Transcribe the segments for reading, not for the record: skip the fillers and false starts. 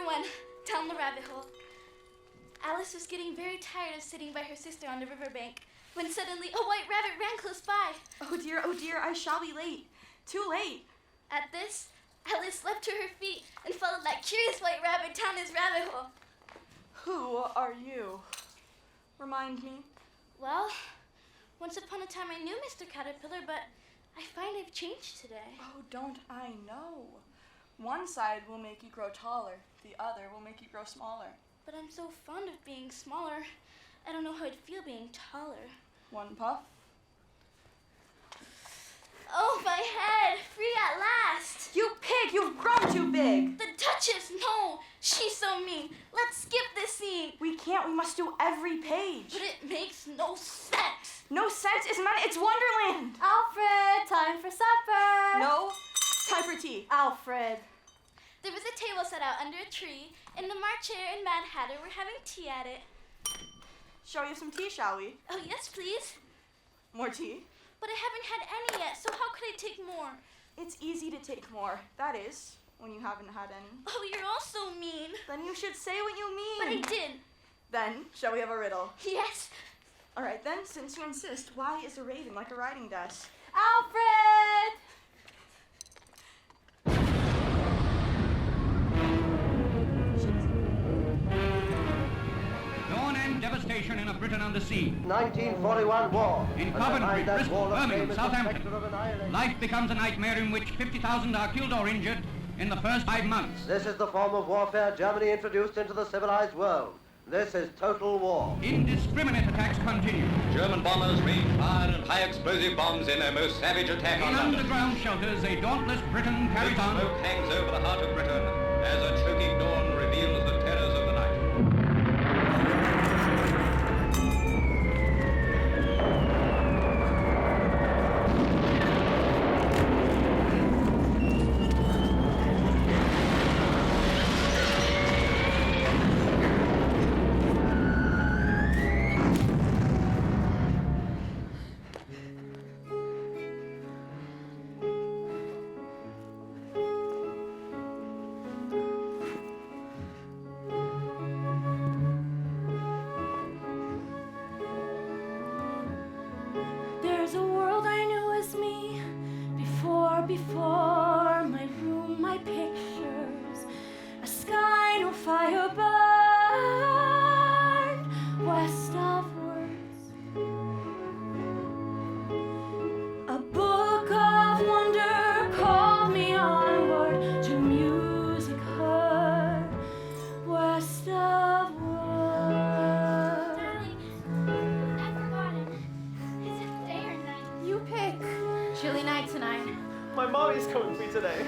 everyone down the rabbit hole. Alice was getting very tired of sitting by her sister on the riverbank when suddenly a white rabbit ran close by. Oh dear, I shall be late. Too late. At this, Alice leapt to her feet and followed that curious white rabbit down his rabbit hole. Who are you? Remind me. Well, once upon a time I knew Mr. Caterpillar, but I find I've changed today. Oh, don't I know. One side will make you grow taller, the other will make you grow smaller. But I'm so fond of being smaller, I don't know how I'd feel being taller. One puff. Oh, my head! Free at last! You pig! You've grown too big! The Duchess! No! She's so mean! Let's skip this scene! We can't. We must do every page. But it makes no sense! No sense? Isn't it? It's Wonderland! Alfred, time for supper! No. Time for tea. Alfred. There was a table set out under a tree, and the March Hare and Mad Hatter were having tea at it. Shall we have some tea, shall we? Oh, yes, please. More tea? But I haven't had any yet, so how could I take more? It's easy to take more. That is, when you haven't had any. Oh, you're all so mean. Then you should say what you mean. But I did. Then, shall we have a riddle? Yes. All right, then, since you insist, why is a raven like a riding desk? Alfred! Dawn and devastation in a Britain under siege. 1941 war. In Coventry, Bristol, Birmingham, Southampton. Life becomes a nightmare in which 50,000 are killed or injured in the first 5 months. This is the form of warfare Germany introduced into the civilized world. This is total war. Indiscriminate attacks continue. German bombers range fire and high explosive bombs in their most savage attack In on London. underground shelters, a dauntless Britain carries Thick on. smoke hangs over the heart of Britain as a choking dawn reveals the terrors of the night. There's a world I knew as me before my room, my pictures, a sky no fire burned west of words, a book of wonder called me onward to music heard west of words. Darling, I've forgotten. Is it day or night? You pick. Chilly night tonight. My mommy's coming for me today.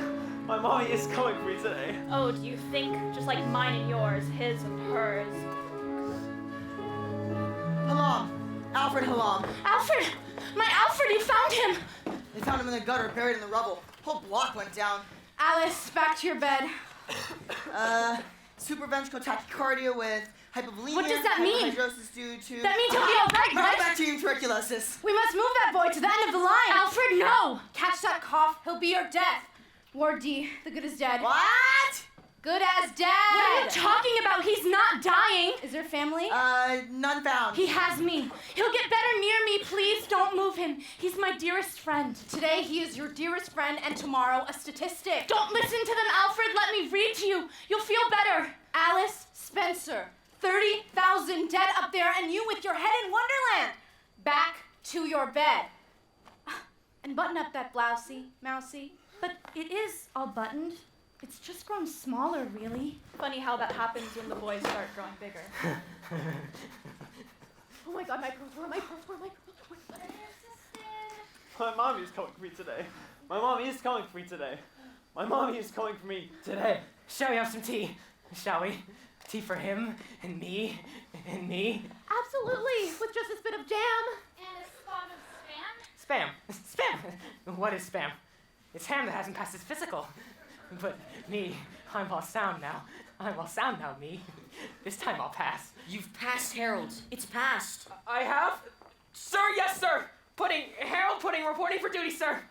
My mommy is coming for me today. Oh, do you think? Just like mine and yours, his and hers. Hallam! Alfred Hallam! Alfred! My Alfred, you found him! They found him in the gutter, buried in the rubble. Whole block went down. Alice, back to your bed. Supraventricular tachycardia with hypovolemia. What does that mean? Hyperhidrosis due to... That means he'll be all right, right? Bacterium tuberculosis. We must move that boy to the end of the line. Alfred, no! Catch that cough. He'll be your death. Ward D, the good is dead. What? Good as dead. What are you talking about? He's not dying. Is there family? None found. He has me. He'll get better near me. Please don't move him. He's my dearest friend. Today he is your dearest friend, and tomorrow a statistic. Don't listen to them, Alfred. Let me read to you. You'll feel better. Alice Spencer, 30,000 dead up there, and you with your head in Wonderland. Back to your bed. And button up that blousey, Mousy. But it is all buttoned. It's just grown smaller, really. Funny how that happens when the boys start growing bigger. Oh my God, my pearls, where are my pearls, where are my pearls? My mommy is coming for me today. My mommy is coming for me today. My mommy is coming for me today. Shall we have some tea? Shall we? Tea for him, and me, and me. Absolutely, with just this bit of jam. And a spot of Spam. Spam! What is spam? It's ham that hasn't passed its physical. But me, I'm all sound now. I'm all sound now, me. This time I'll pass. You've passed, Harold. It's passed. I have? Sir, yes, sir! Harold Pudding reporting for duty, sir.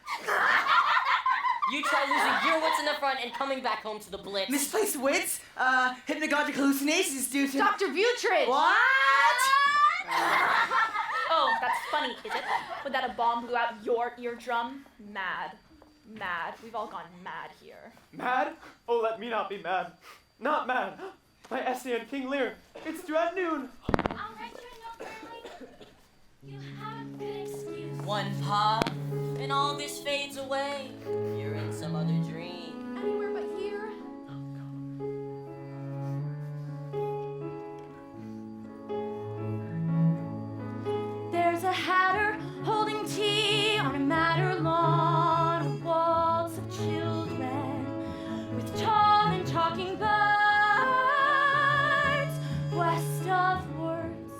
You try losing your wits in the front and coming back home to the blitz. Misplaced wits? Hypnagogic hallucinations due to... Dr. Butridge! What? Oh, that's funny, is it? When that a bomb blew out your eardrum? Mad. Mad. We've all gone mad here. Mad? Oh, let me not be mad. Not mad. My essay on King Lear. It's due at noon. I'll write you a note, darling. You have a good excuse. One puff, and all this fades away. You're in some other dream. Anywhere but here. There's a hatter holding tea on a madder lawn, a waltz of children with tall and talking birds west of words.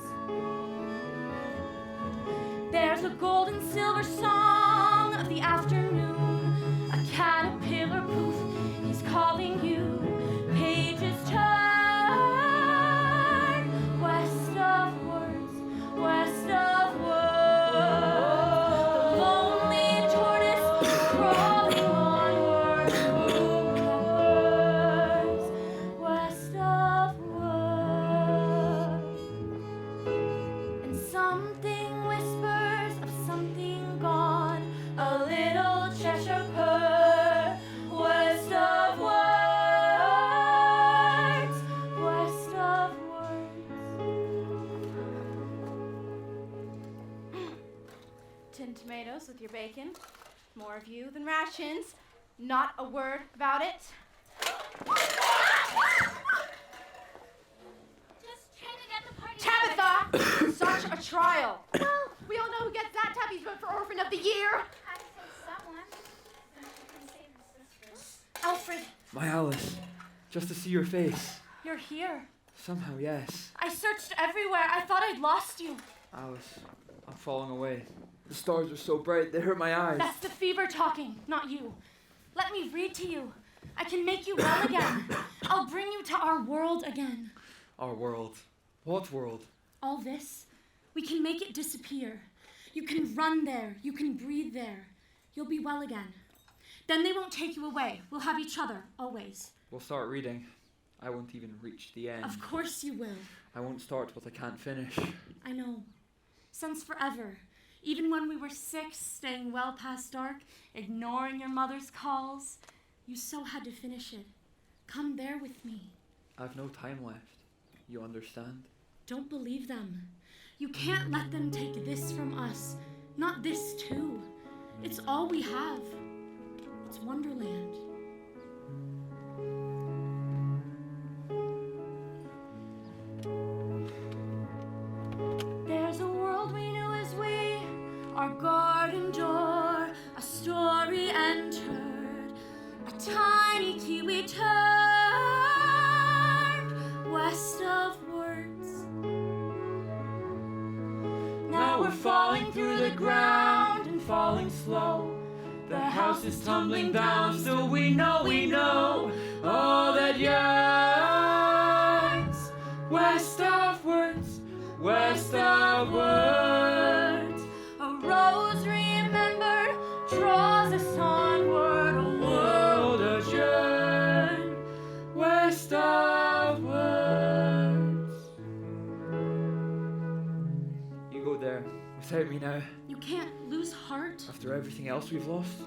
There's a gold and silver song of the afternoon, a caterpillar poof, he's calling you. Pages turn west of words, west of words. The lonely tortoise crawling onward, west of words. And something whispers of something gone, a little Cheshire purr, west of words, west of words. Tinned tomatoes with your bacon. More of you than rations. Not a word about it. Just trying to get the party Tabitha! Such a trial. Well, we all know who gets that Tabby's vote for Orphan of the Year. I said someone. You can save the sisters. Alfred, My Alice, just to see your face. you're here. Somehow, yes. I searched everywhere. I thought I'd lost you. Alice, I'm falling away. The stars are so bright, they hurt my eyes. That's the fever talking, not you. Let me read to you. I can make you well again. I'll bring you to our world again. Our world. What world? All this, we can make it disappear. You can run there. You can breathe there. You'll be well again. Then they won't take you away. We'll have each other, always. We'll start reading. I won't even reach the end. Of course you will. I won't start what I can't finish. I know. Since forever. Even when we were 6, staying well past dark, ignoring your mother's calls, you so had to finish it. Come there with me. I've no time left. You understand? Don't believe them. You can't let them take this from us. Not this too. It's all we have. It's Wonderland. There's a world we knew as we, our garden door, a story entered, a tiny key we turned, west of words. Now we're falling through the ground and falling slow. The house is tumbling down, still we know all that yearns west of words, west of words. A rose remembered draws us onward, a world adjourned west of words. You go there, without me now. You can't lose Hart. After everything else we've lost.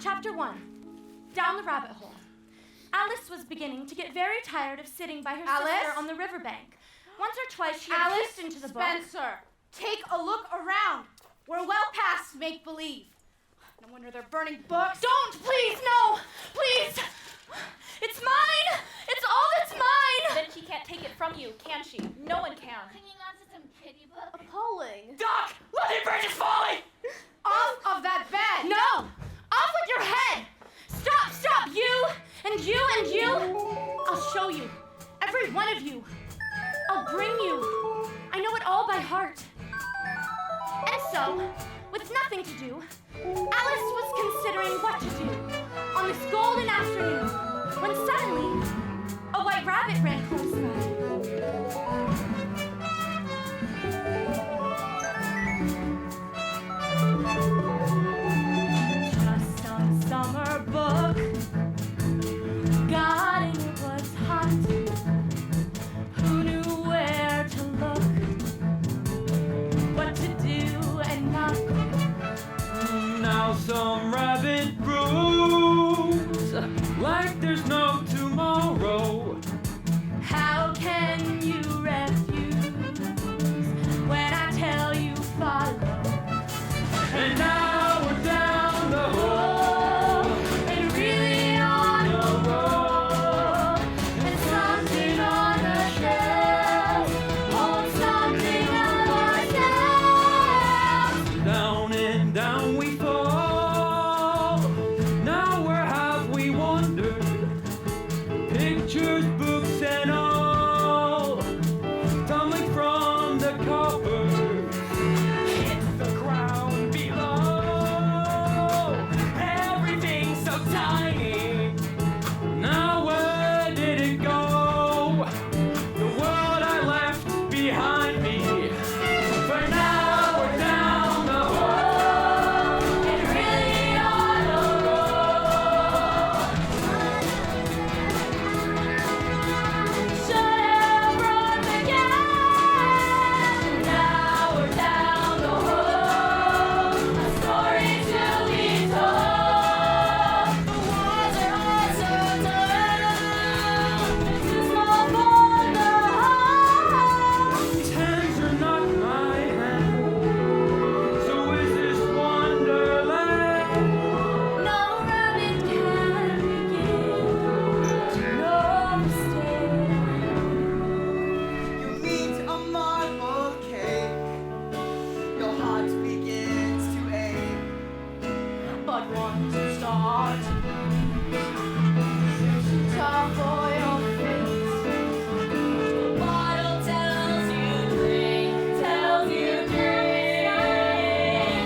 Chapter 1. Down the rabbit hole. Alice was beginning to get very tired of sitting by her Alice? sister on the riverbank. Once or twice she had Alice, peeked into the book. Spencer, take a look around. We're well past make-believe. No wonder they're burning books. Don't, please, no, please. It's mine. It's all that's mine. Then she can't take it from you, can she? No one can. Hanging on to some kitty book. Appalling. Doc! Bloody bridge is falling! Off of that bed. No, off with your head. Stop, you, and you, and you. I'll show you, every one of you. I'll bring you. I know it all by heart. And so, with nothing to do, Alice was considering what to do on this golden afternoon, when suddenly, a white rabbit ran close by. now some rabbit rules like there's no tomorrow. How can you refuse when I tell you follow? And now we're down the hole, And really on a roll, and something on the shelf holds something of ourselves. down and down we fall. Now where have we wandered? Pictures, books and all, tumbling from the cupboard, hit the ground below. Everything's so tiny. Now where did it go? The world I left behind me. For now we're down the hole, And really on a roll. Should have run again. Now we're down the hole. A story to be told. The walls are all so tall. Too small for the heart. these hands are not my hands. So is this wonderland? No rabbit can begin to understand. You meet a marble cake. Your heart begins to ache. But once you start, too tough for your face. The bottle tells you drink, tells you drink.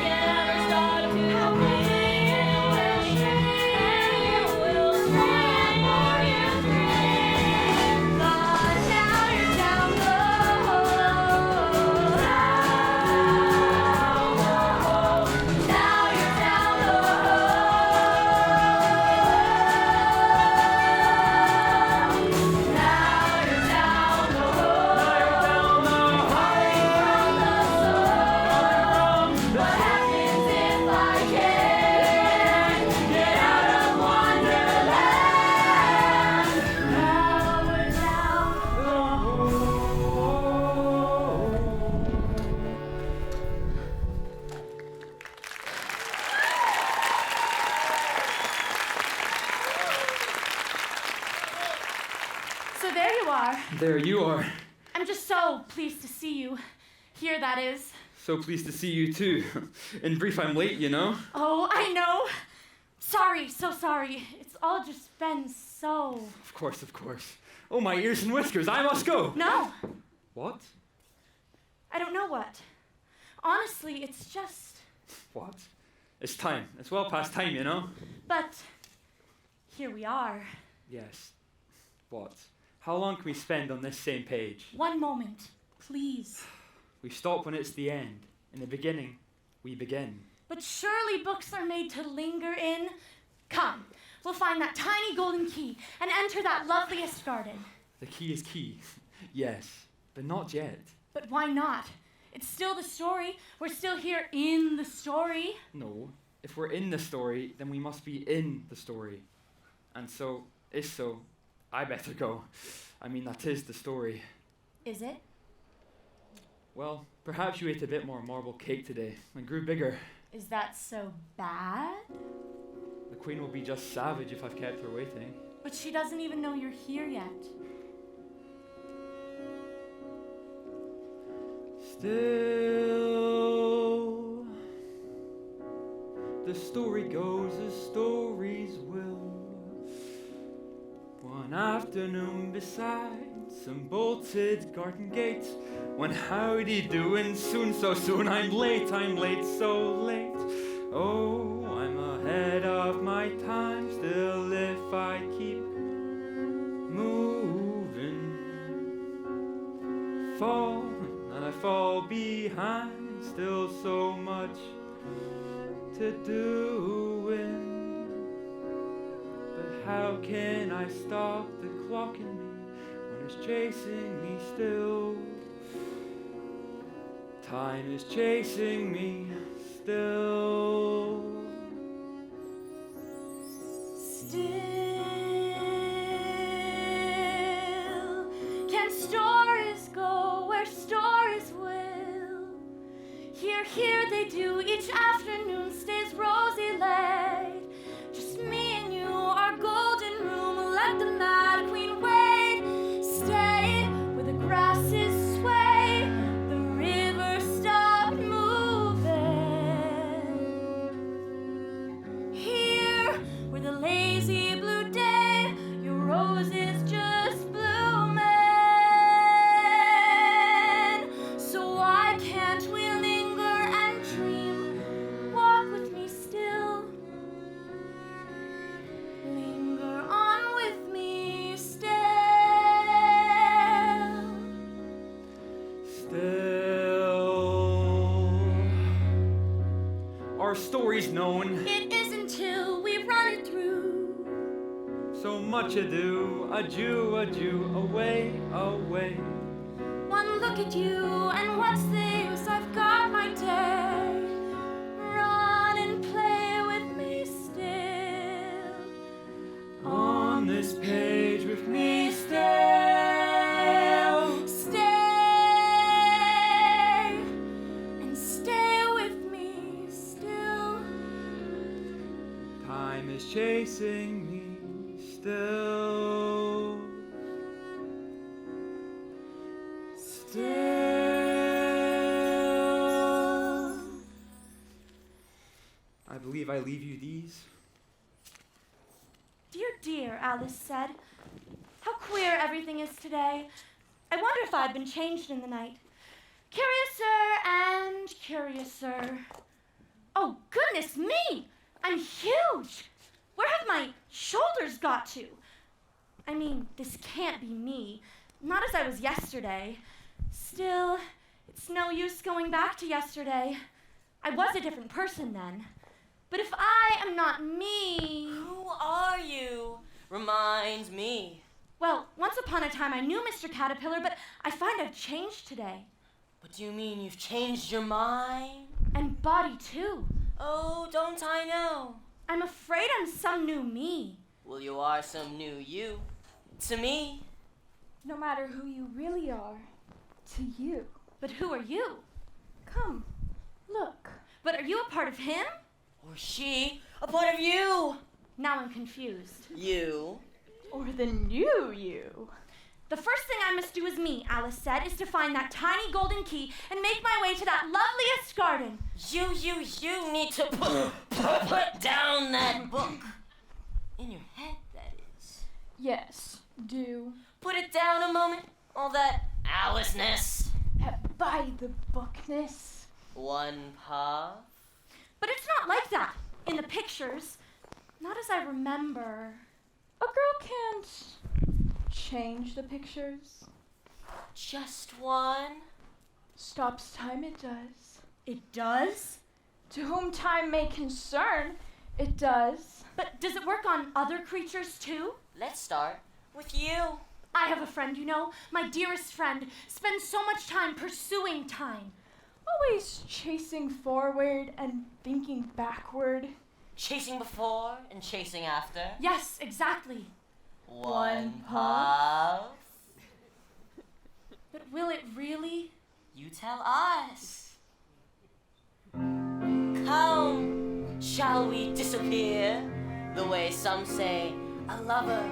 Never start to think, and you will scream for you drink. But now you're down the hole. Now you're down the What happens if I can't get out of Wonderland? Now we're down the So there you are. There you are. I'm just so pleased to see you. Here, that is. So pleased to see you too. In brief, I'm late, you know. Oh, I know. Sorry, so sorry. It's all just been so. Of course, of course. Oh, my ears and whiskers, I must go. No, What? I don't know what. Honestly, it's just. What? It's time. It's well past time, you know. But here we are. Yes. What? How long can we spend on this same page? One moment, please. We stop when it's the end. In the beginning, we begin. But surely books are made to linger in. Come, we'll find that tiny golden key and enter that loveliest garden. The key is key. Yes, but not yet. But why not? It's still the story. We're still here in the story. No. If we're in the story, then we must be in the story. And so, I better go. I mean, that is the story. Is it? Well, perhaps you ate a bit more marble cake today and grew bigger. Is that so bad? The queen will be just savage if I've kept her waiting. But she doesn't even know you're here yet. Still, the story goes as stories will. One afternoon beside some bolted garden gate, when howdy doing soon, so soon, I'm late, so late. Oh, I'm ahead of my time, still if I keep moving, fall, and I fall behind, still so much to doing. But how can I stop the clock in me when it's chasing me still? Time is chasing me still. here they do. Each afternoon stays rosy laid. Just me and you, our golden room. Let the mad queen wait. Stay where the grasses sway. The river stopped moving. Here where the lazy blue day, your roses just blooming. So why can't we linger and dream? Walk with me still. Linger on with me still. Still, our story's known. It isn't till we run it through. So much ado, adieu, adieu, away, away. One look at you, and what's the use? I've got my day. Run and play with me still. On this page with me still. Stay and stay with me still. Time is chasing me still. Still. I believe I leave you these. Dear, Alice said. How queer everything is today. I wonder if I've been changed in the night. Curiouser and curiouser. Oh, goodness me! I'm huge! Where have my shoulders got to? I mean, this can't be me. Not as I was yesterday. Still, it's no use going back to yesterday. I was a different person then. But if I am not me... Who are you? Reminds me. Well, once upon a time I knew Mr. Caterpillar, but I find I've changed today. What do you mean you've changed your mind? And body, too. Oh, don't I know? I'm afraid I'm some new me. Well, you are some new you. To me. No matter who you really are, to you. But who are you? Come, look. But are you a part of him? Or she, a part of you. Now I'm confused. You. Or the new you. The first thing I must do as me, Alice said, is to find that tiny golden key and make my way to that loveliest garden. You need to put down that book. In your head, that is. Yes, do. Put it down a moment. All that Alice-ness. By the bookness. One puff. But it's not like that in the pictures. Not as I remember. A girl can't change the pictures. Just one. Stops time, it does. It does? To whom time may concern, it does. But does it work on other creatures too? Let's start with you. I have a friend, you know, my dearest friend, spends so much time pursuing time. Always chasing forward and thinking backward. Chasing before and chasing after. Yes, exactly. One puff. But will it really? You tell us. Come, shall we disappear? The way some say a lover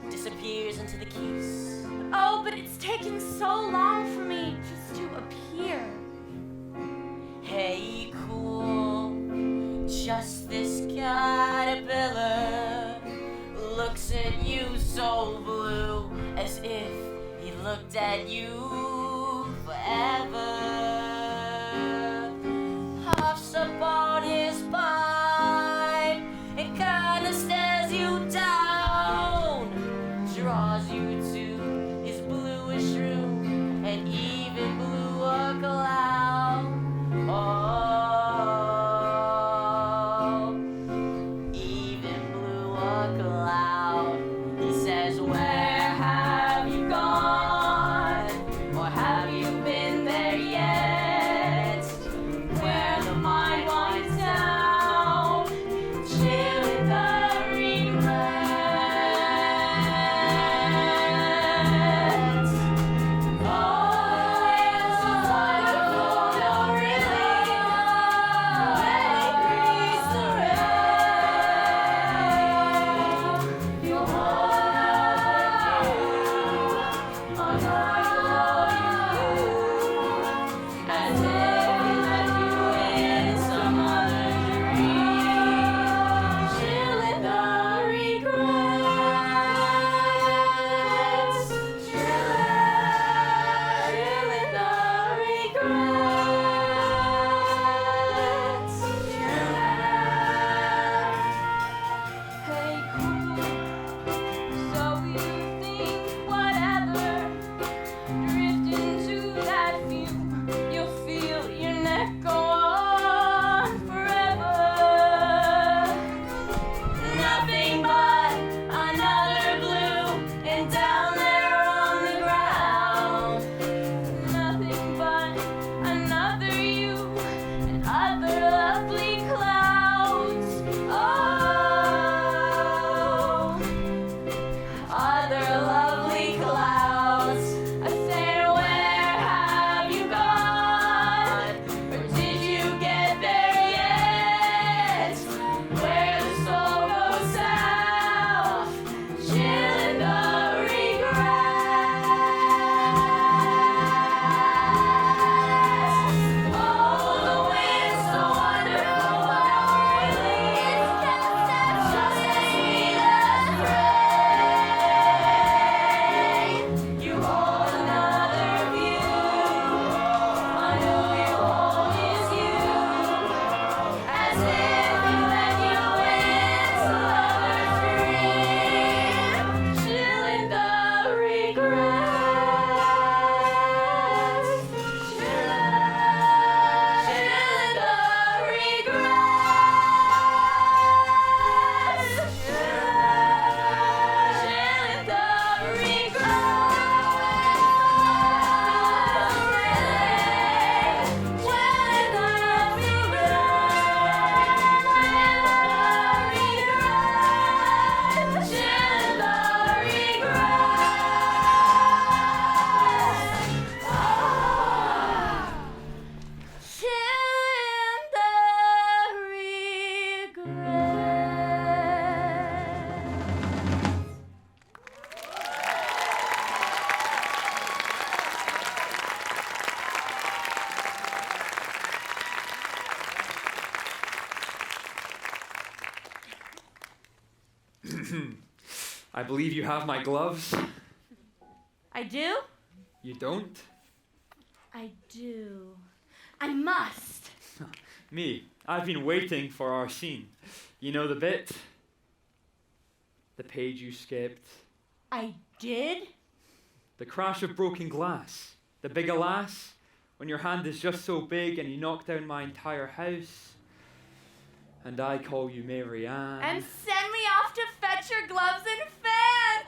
disappears into the kiss. Oh, but it's taken so long for me just to appear. Hey, cool, just this caterpillar looks at you so blue, as if he looked at you forever. Huffs upon his pipe, it kinda stares you down, draws you to his bluish room, and even blew a cloud. Oh, even blew a cloud. He says, where have you gone? Or I believe you have my gloves. I do? You don't? I do. I must. Me, I've been waiting for our scene. You know the bit? The page you skipped. I did? The crash of broken glass. The big alas. When your hand is just so big and you knock down my entire house. And I call you Mary Ann. And send me off to fetch your gloves and fan!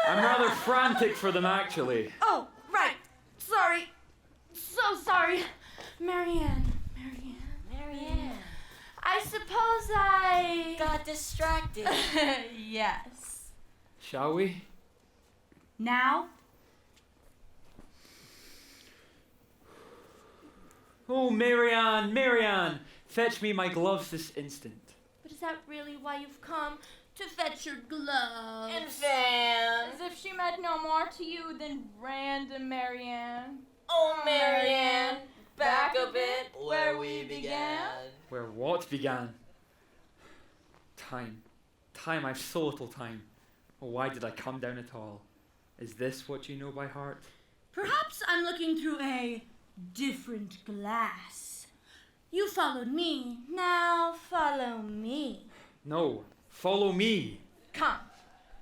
I'm rather frantic for them, actually. Oh, right. Sorry. So sorry. Marianne. Marianne. I suppose I... Got distracted. Yes. Shall we? Now? Oh, Marianne, fetch me my gloves this instant. But is that really why you've come? To fetch your gloves? And fan. As if she meant no more to you than random Marianne. Oh, Marianne, back a bit where we began. Where what began? Time, I've so little time. Oh, why did I come down at all? Is this what you know by heart? Perhaps I'm looking through a different glass. You followed me, now follow me. No, follow me. Come,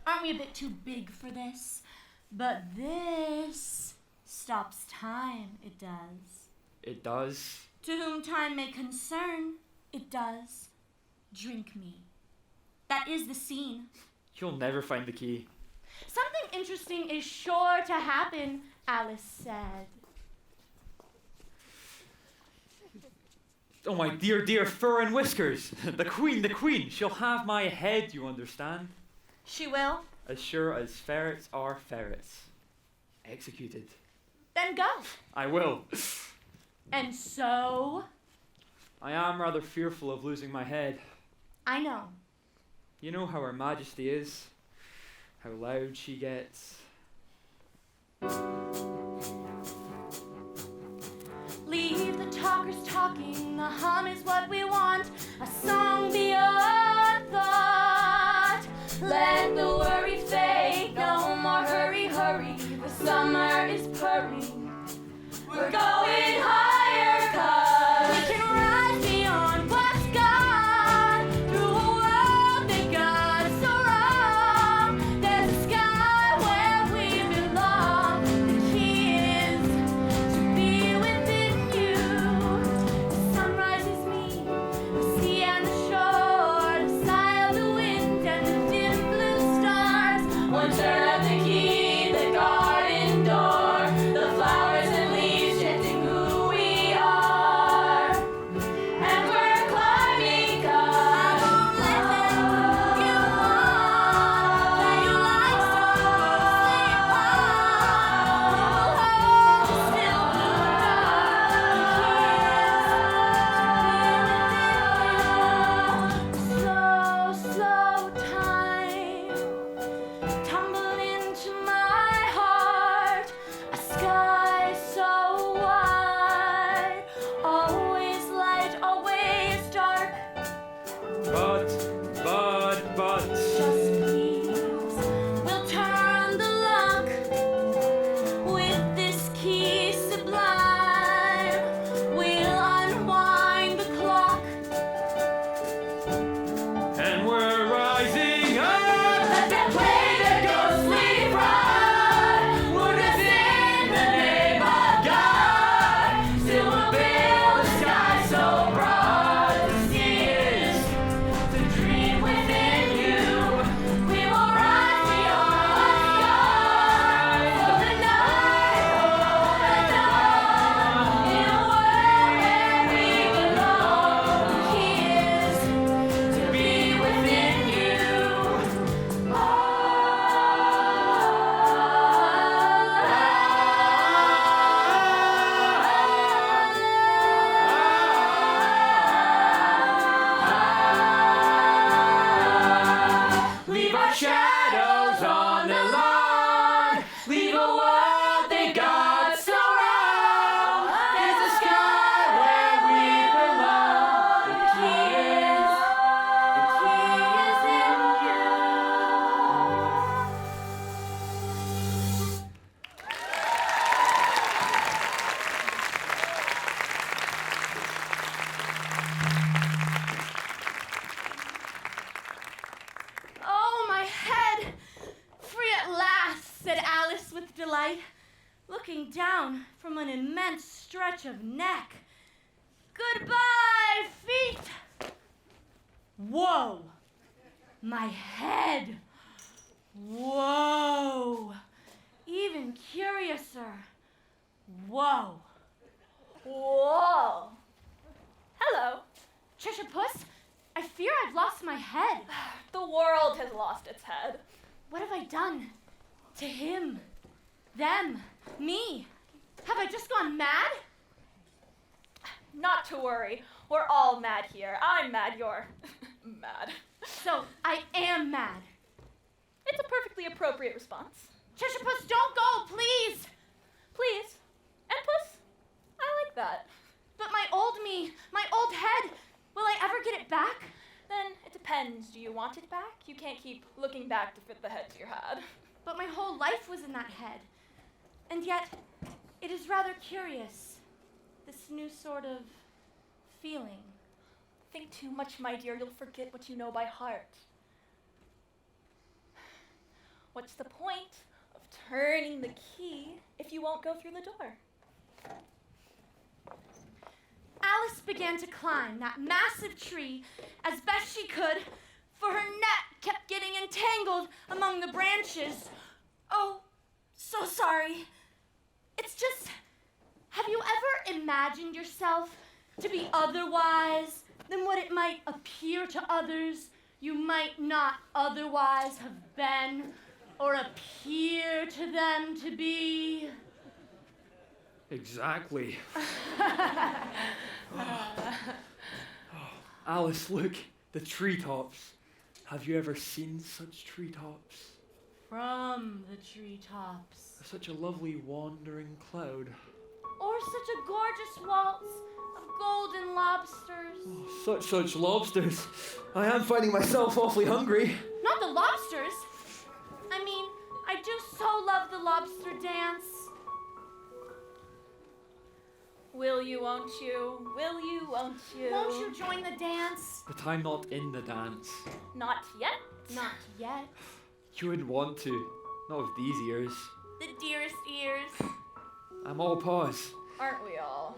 aren't we a bit too big for this? But this stops time, it does. It does. To whom time may concern, it does. Drink me. That is the scene. You'll never find the key. Something interesting is sure to happen, Alice said. Oh, my dear fur and whiskers. The queen. She'll have my head, you understand? She will? As sure as ferrets are ferrets. Executed. Then go. I will. And so? I am rather fearful of losing my head. I know. You know how Her Majesty is? How loud she gets. Leave the talkers talking, a hum is what we want, a song beyond thought. Let the worry fade, no more hurry, the summer is purring. We're going higher, 'cause we can rise beyond what's gone, through a world that got so wrong. There's a sky where we belong, the key is to be within you. The sunrise is me, the sea and the shore, the sigh of the wind and the dim blue stars. One turn of the key, the garden door, the flowers and leaves chanting who looking down from an immense stretch of neck. Goodbye, feet! Whoa! My head! Whoa! Even curiouser. Whoa! Whoa! Hello. Trisha Puss, I fear I've lost my head. The world has lost its head. What have I done? To him? Them? Me? Have I just gone mad? Not to worry. We're all mad here. I'm mad, you're mad. So, I am mad. It's a perfectly appropriate response. Trisha Puss, don't go, please! Please. And Puss? I like that. But my old me, my old head, will I ever get it back? Then it depends. Do you want it back? You can't keep looking back to fit the head to your head. But my whole life was in that head. And yet, it is rather curious, this new sort of feeling. Think too much, my dear. You'll forget what you know by heart. What's the point of turning the key if you won't go through the door? Alice began to climb that massive tree as best she could, for her net kept getting entangled among the branches. Oh, so sorry. It's just, have you ever imagined yourself to be otherwise than what it might appear to others you might not otherwise have been or appear to them to be? Exactly. Alice, look, the treetops. Have you ever seen such treetops? From the treetops. Such a lovely wandering cloud. Or such a gorgeous waltz of golden lobsters. Such lobsters. I am finding myself awfully hungry. Not the lobsters. I mean, I do so love the lobster dance. Will you, won't you? Will you, won't you? Won't you join the dance? But I'm not in the dance. Not yet? Not yet. You wouldn't want to. Not with these ears. The dearest ears. I'm all paws. Aren't we all?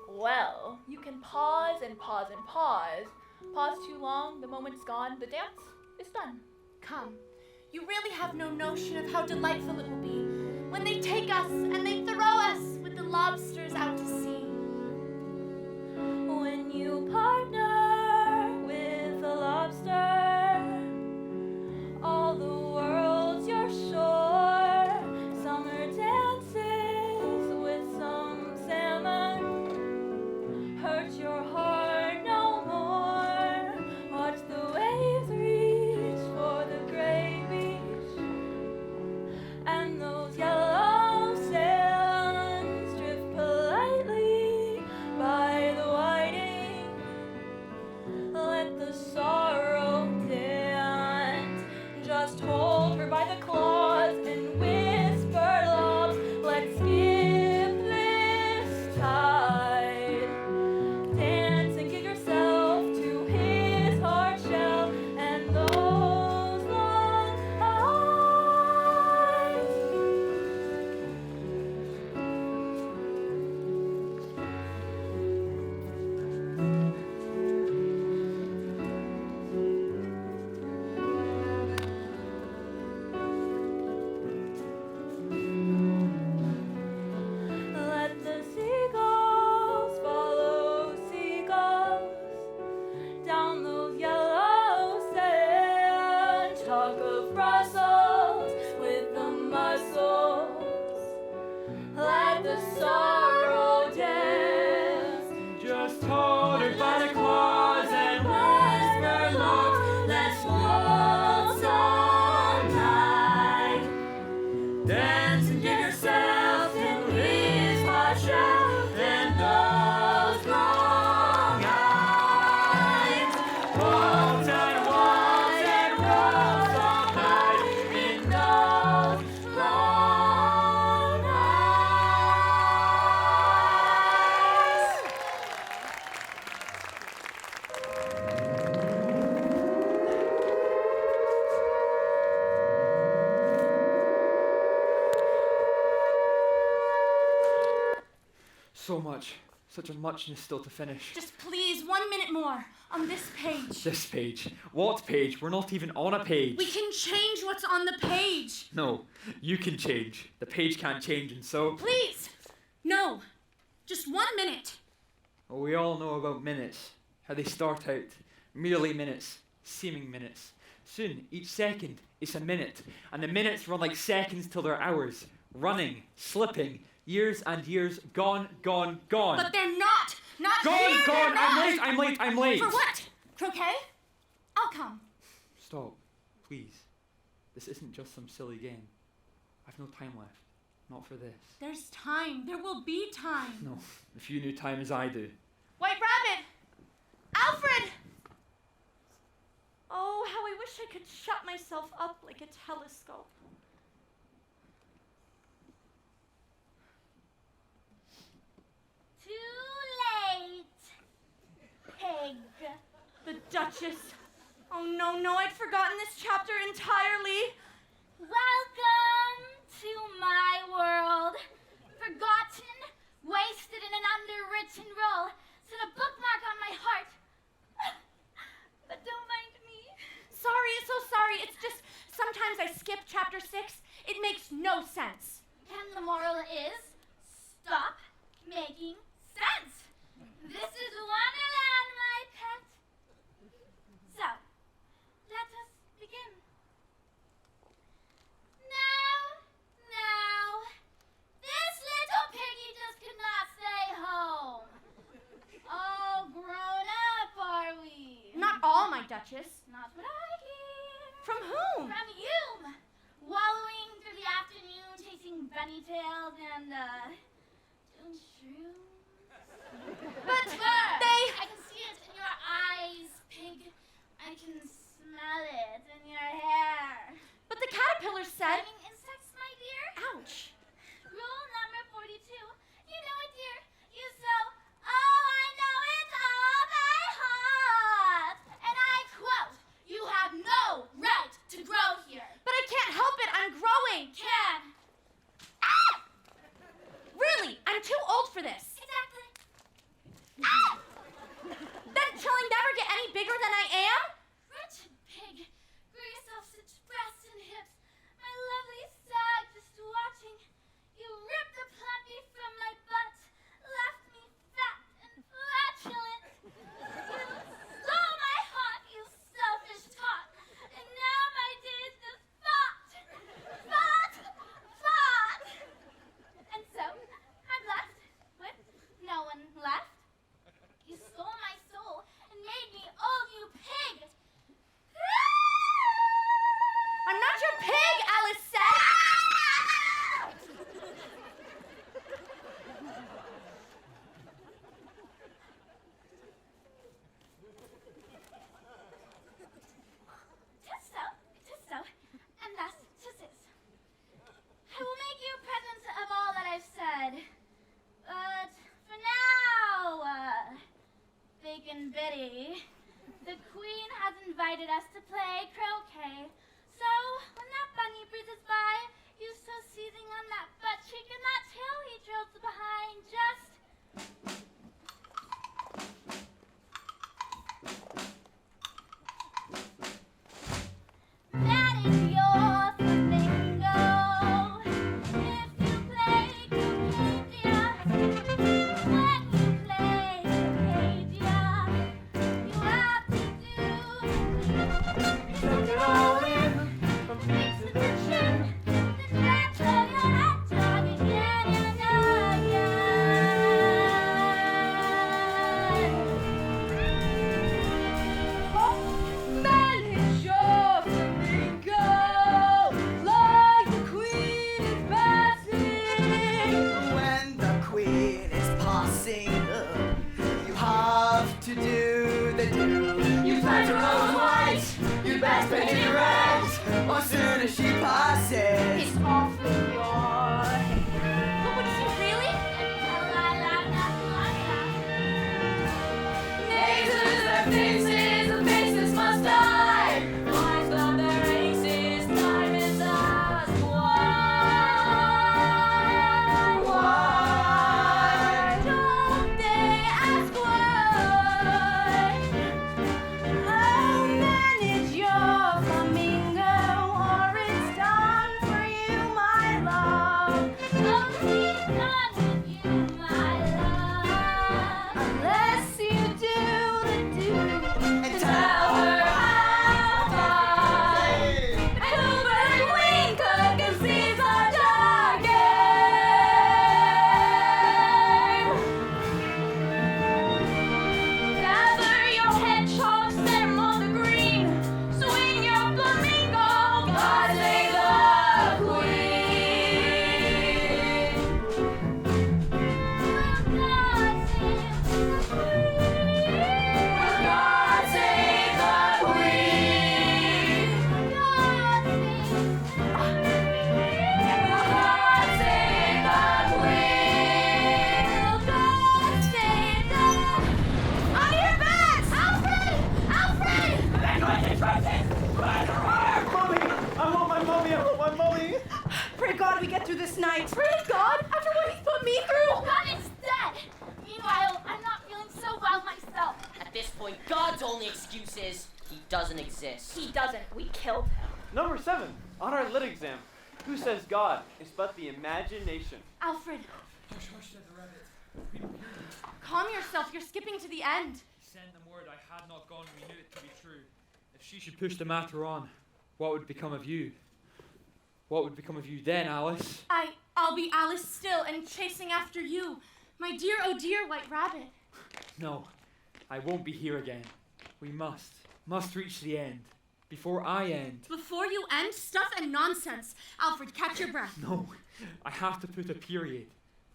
Well, you can pause and pause and pause. Pause too long, the moment's gone, the dance is done. Come, you really have no notion of how delightful it will be when they take us and they throw us with the lobsters out to sea. When you partner with a lobster, all the world's your shore. Summer dances with some salmon. Hurt your heart no more. Watch the waves reach for the gray beach, and those yellow sands drift politely so much. Such a muchness still to finish. Just please, 1 minute more on this page. This page? What page? We're not even on a page. We can change what's on the page. No, you can change. The page can't change, and so... Please! No. Just 1 minute. Well, we all know about minutes. How they start out. Merely minutes. Seeming minutes. Soon, each second is a minute. And the minutes run like seconds till they're hours. Running. Slipping. Years and years gone, gone, gone. But they're not! Not gone, here! gone! Not. I'm late! For what? Croquet? I'll come. Stop. Please. This isn't just some silly game. I've no time left. Not for this. There's time. There will be time. No. If you knew time as I do. White Rabbit! Alfred! Oh, how I wish I could shut myself up like a telescope. Pig. The Duchess. Oh no, I'd forgotten this chapter entirely. Welcome to my world. Forgotten, wasted in an underwritten role. Set a bookmark on my heart. But don't mind me. Sorry, so sorry. It's just sometimes I skip chapter 6. It makes no sense. And the moral is, stop making sense. This is Wonderland, my pet. So, let us begin. Now, this little piggy just could not stay home. All grown up, are we? Not all, my Duchess. Not what I hear. From whom? From you. Wallowing through the afternoon, chasing bunny tails and, doing shrooms. But I can see it in your eyes, pig. I can smell it in your hair. But the caterpillar said... Biting insects, my dear? Ouch. Rule number 42. You know it, dear. You so, I know it all by heart. And I quote, you have no right to grow here. But I can't help it. I'm growing. Can. Ah! Really, I'm too old for this. Exactly. Ah! Then shall I never get any bigger than I am? Wretched pig, grow yourself such breasts and hips. My lovely side just watching. You ripped the plumpy from my butt, left me fat and flatulent. You stole my heart, you selfish tot. And now my days just fought. And so, I'm left with no one left. You stole my soul and made me old, you pig! I'm not your pig, Alice said. Tis so, and thus 'tis is. I will make you presents of all that I've said. But for now, Bacon Biddy, the Queen has invited us to play croquet. So, when that bunny breezes by, you so seizing on that butt cheek and that tail he trails behind, just... That is your flamingo. If you play croquet, dear, when you play croquet, dear, you have to do all in from feet to the chin, then back to your hot dog again and again. Oh, man, it's your flamingo, like the Queen is passing. When the Queen is passing, you have to do the do. You plant a rose white, you best paint it red. As soon as she passes, It's all for your head. But would she really? Until I laugh, names lose their faces, the faces must die. Why stop their races? Time is ours. Why? Why? Don't whose only excuse is he doesn't exist. He doesn't. We killed him. Number 7, on our lit exam. Who says God is but the imagination? Alfred, Hush, hush, said the rabbit. calm yourself. You're skipping to the end. Send them word I had not gone, we knew it to be true. If she should push the matter on, what would become of you? What would become of you then, Alice? I'll be Alice still and chasing after you. My dear, oh dear White Rabbit. No, I won't be here again. We must reach the end. Before I end. Before you end? Stuff and nonsense. Alfred, catch your breath. No, I have to put a period.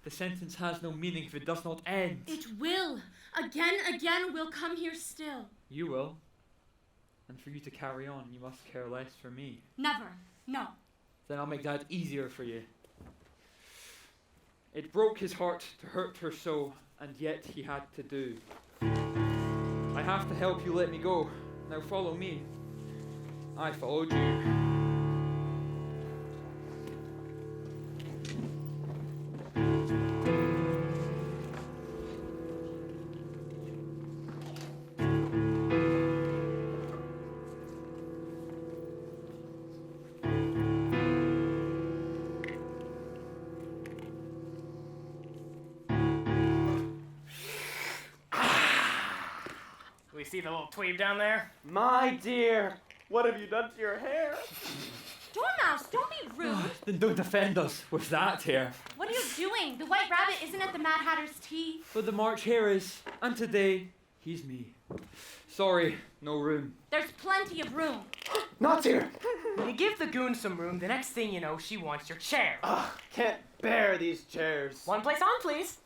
The sentence has no meaning if it does not end. It will. Again, we'll come here still. You will. And for you to carry on, you must care less for me. Never. No. Then I'll make that easier for you. It broke his heart to hurt her so, and yet he had to do. I have to help you let me go. Now follow me. I followed you. We see the little tweeb down there? My dear, what have you done to your hair? Dormouse, don't be rude. Then don't offend us with that hair. What are you doing? The White Rabbit isn't at the Mad Hatter's tea. But the March hare is, and today, he's me. Sorry, no room. There's plenty of room. Not here. When you give the goon some room, the next thing you know, she wants your chair. Ugh, can't bear these chairs. One place on, please.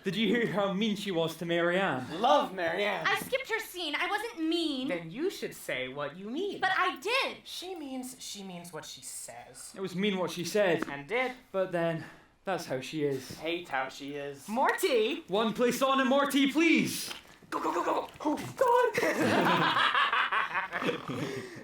Did you hear how mean she was to Marianne? Love Marianne. I skipped her scene. I wasn't mean. Then you should say what you mean. But I did. She means what she says. It was mean what she said. And did. But then, that's how she is. Hate how she is. More tea. One place on and more tea, please. Go, go, go, go. Oh,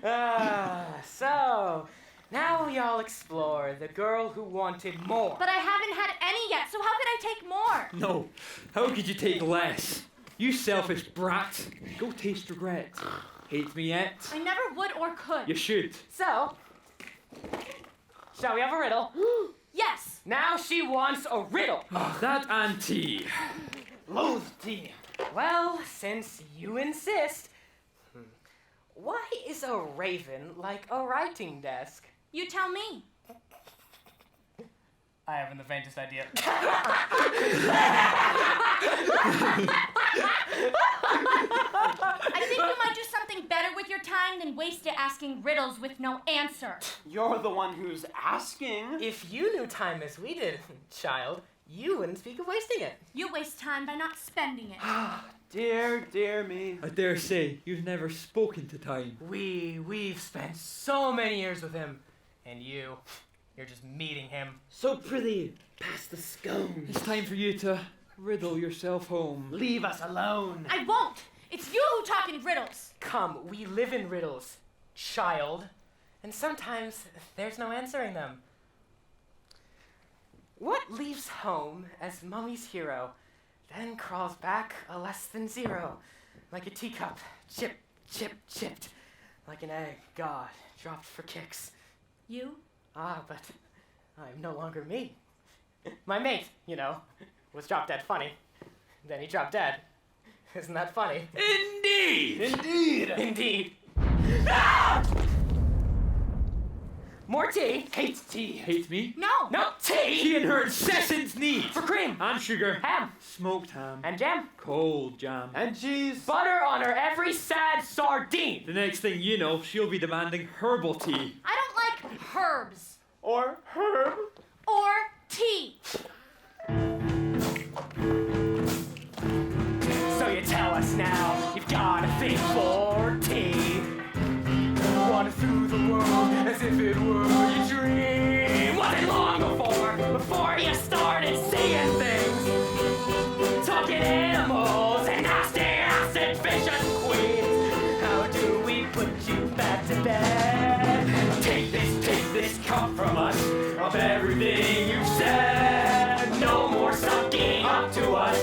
God. So, now we all explore the girl who wanted more. But I haven't had any yet, so how could I take more? No, how could you take less? You selfish brat. Go taste regret. Hate me yet? I never would or could. You should. So, shall we have a riddle? Yes. Now she wants a riddle. That and tea. Loathe tea. Well, since you insist, why is a raven like a writing desk? You tell me. I haven't the faintest idea. I think you might do something better with your time than waste it asking riddles with no answer. You're the one who's asking. If you knew time as we did, child, you wouldn't speak of wasting it. You waste time by not spending it. Dear, dear me. I dare say you've never spoken to time. We've spent so many years with him. And you're just meeting him. So pretty. Pass the scone. It's time for you to riddle yourself home. Leave us alone. I won't. It's you who talk in riddles. Come, we live in riddles, child. And sometimes there's no answering them. What leaves home as Mummy's hero, then crawls back a less than zero, like a teacup, chip, chip, chipped, like an egg, God, dropped for kicks. You? Ah, but I'm no longer me. My mate, was drop dead funny. Then he dropped dead. Isn't that funny? Indeed! Indeed! Indeed. Ah! More tea. Hates tea. Hate me? No. No, tea. She and her incessant need. For cream. And sugar. Ham. Smoked ham. And jam. Cold jam. And cheese. Butter on her every sad sardine. The next thing you know, she'll be demanding herbal tea. I don't like herbs. Or herb. Or tea. So you tell us now, you've got a thing for tea. Wander through the world as if it were your dream. Wasn't long before you started seeing things. Talking animals and nasty acid vicious queens. How do we put you back to bed? Take this cup from us of everything you've said. No more sucking up to us.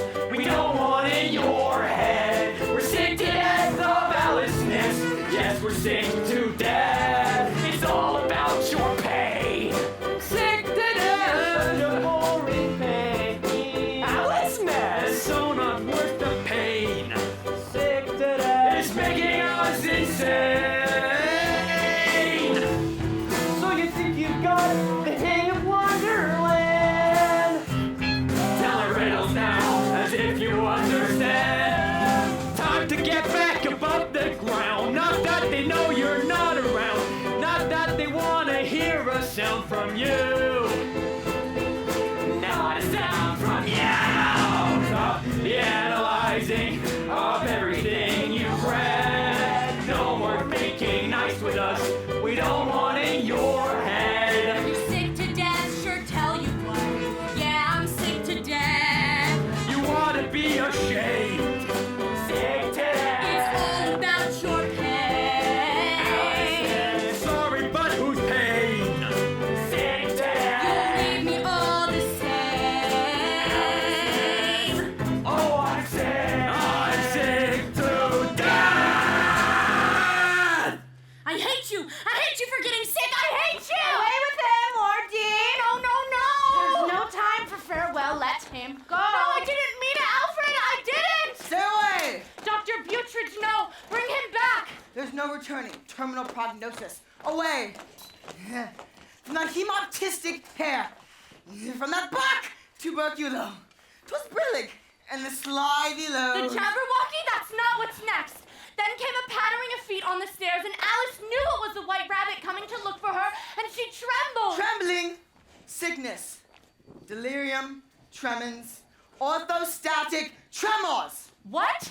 him. Go! No, I didn't mean it, Alfred! I didn't! Stay away! Dr. Butridge, no! Bring him back! There's no returning. Terminal prognosis. Away! From that hemotistic hair. From that back tuberculo. 'Twas brillig. And the slithy low. The Jabberwocky? That's not what's next. Then came a pattering of feet on the stairs, and Alice knew it was the White Rabbit coming to look for her, and she trembled. Trembling. Sickness. Delirium. Tremens. Orthostatic tremors. What?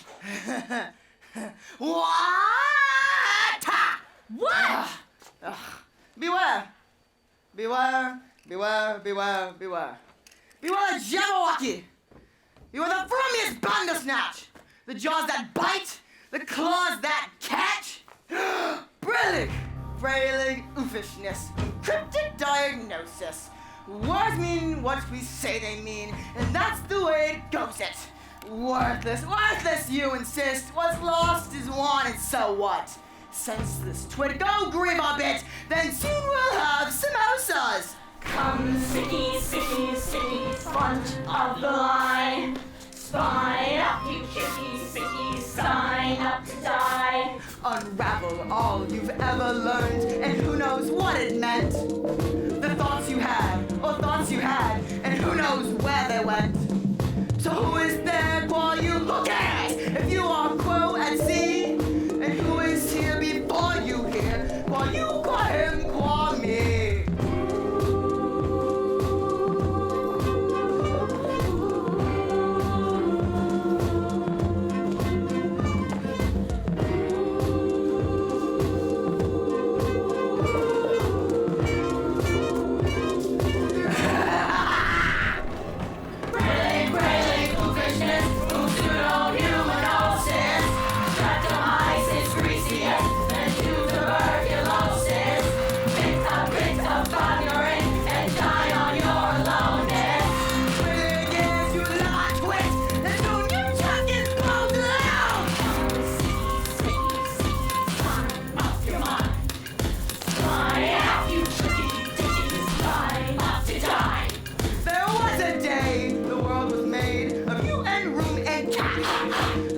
What? What? Beware. Beware. Beware. Beware. Beware. Beware the Jabberwocky. You are the frumiest bandersnatch. The jaws that bite. The claws that catch. Brillig. Frailing oofishness. Cryptic diagnosis. Words mean what we say they mean, and that's the way it goes it. Worthless, worthless, you insist. What's lost is won, and so what? Senseless twit, go grieve a bit, then soon we'll have samosas. Come, sicky, sicky, sicky, front of the line. Spine up, you chicky, sicky, sign up to die. Unravel all you've ever learned, and who knows what it meant. The thoughts you had, or thoughts you had, and who knows where they went. So who is there while you look at? If you are quo at sea, and who is here before you here, while you call him, call me.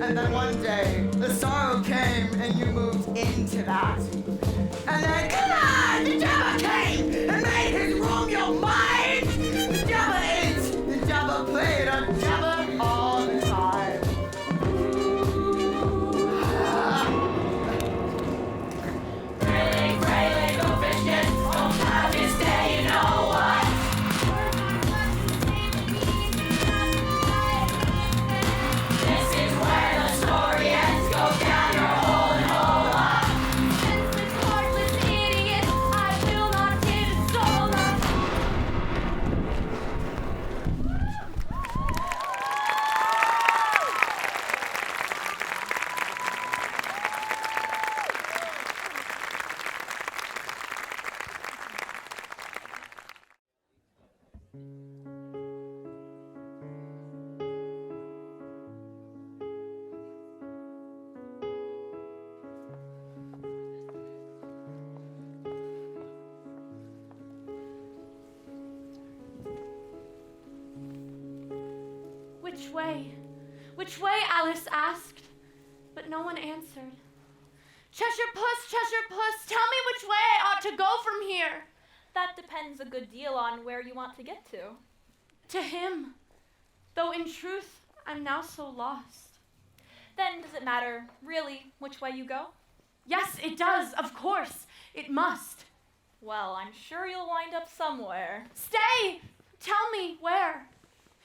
And then one day, the sorrow came and you moved into that. And then, come on, the devil came and made his room your mind. The devil ate, the devil played, a devil all the time. Really, go fishing, won't have his day, you know what? This is where the story ends. Go down your hole and hole up. Senseless, heartless idiot, I will not give it soul up. Which way? Which way? Alice asked, but no one answered. Cheshire Puss, tell me which way I ought to go from here. That depends a good deal on where you want to get to. To him, though in truth I'm now so lost. Then does it matter, really, which way you go? Yes, it does, of course. It must. Well, I'm sure you'll wind up somewhere. Stay! Tell me where.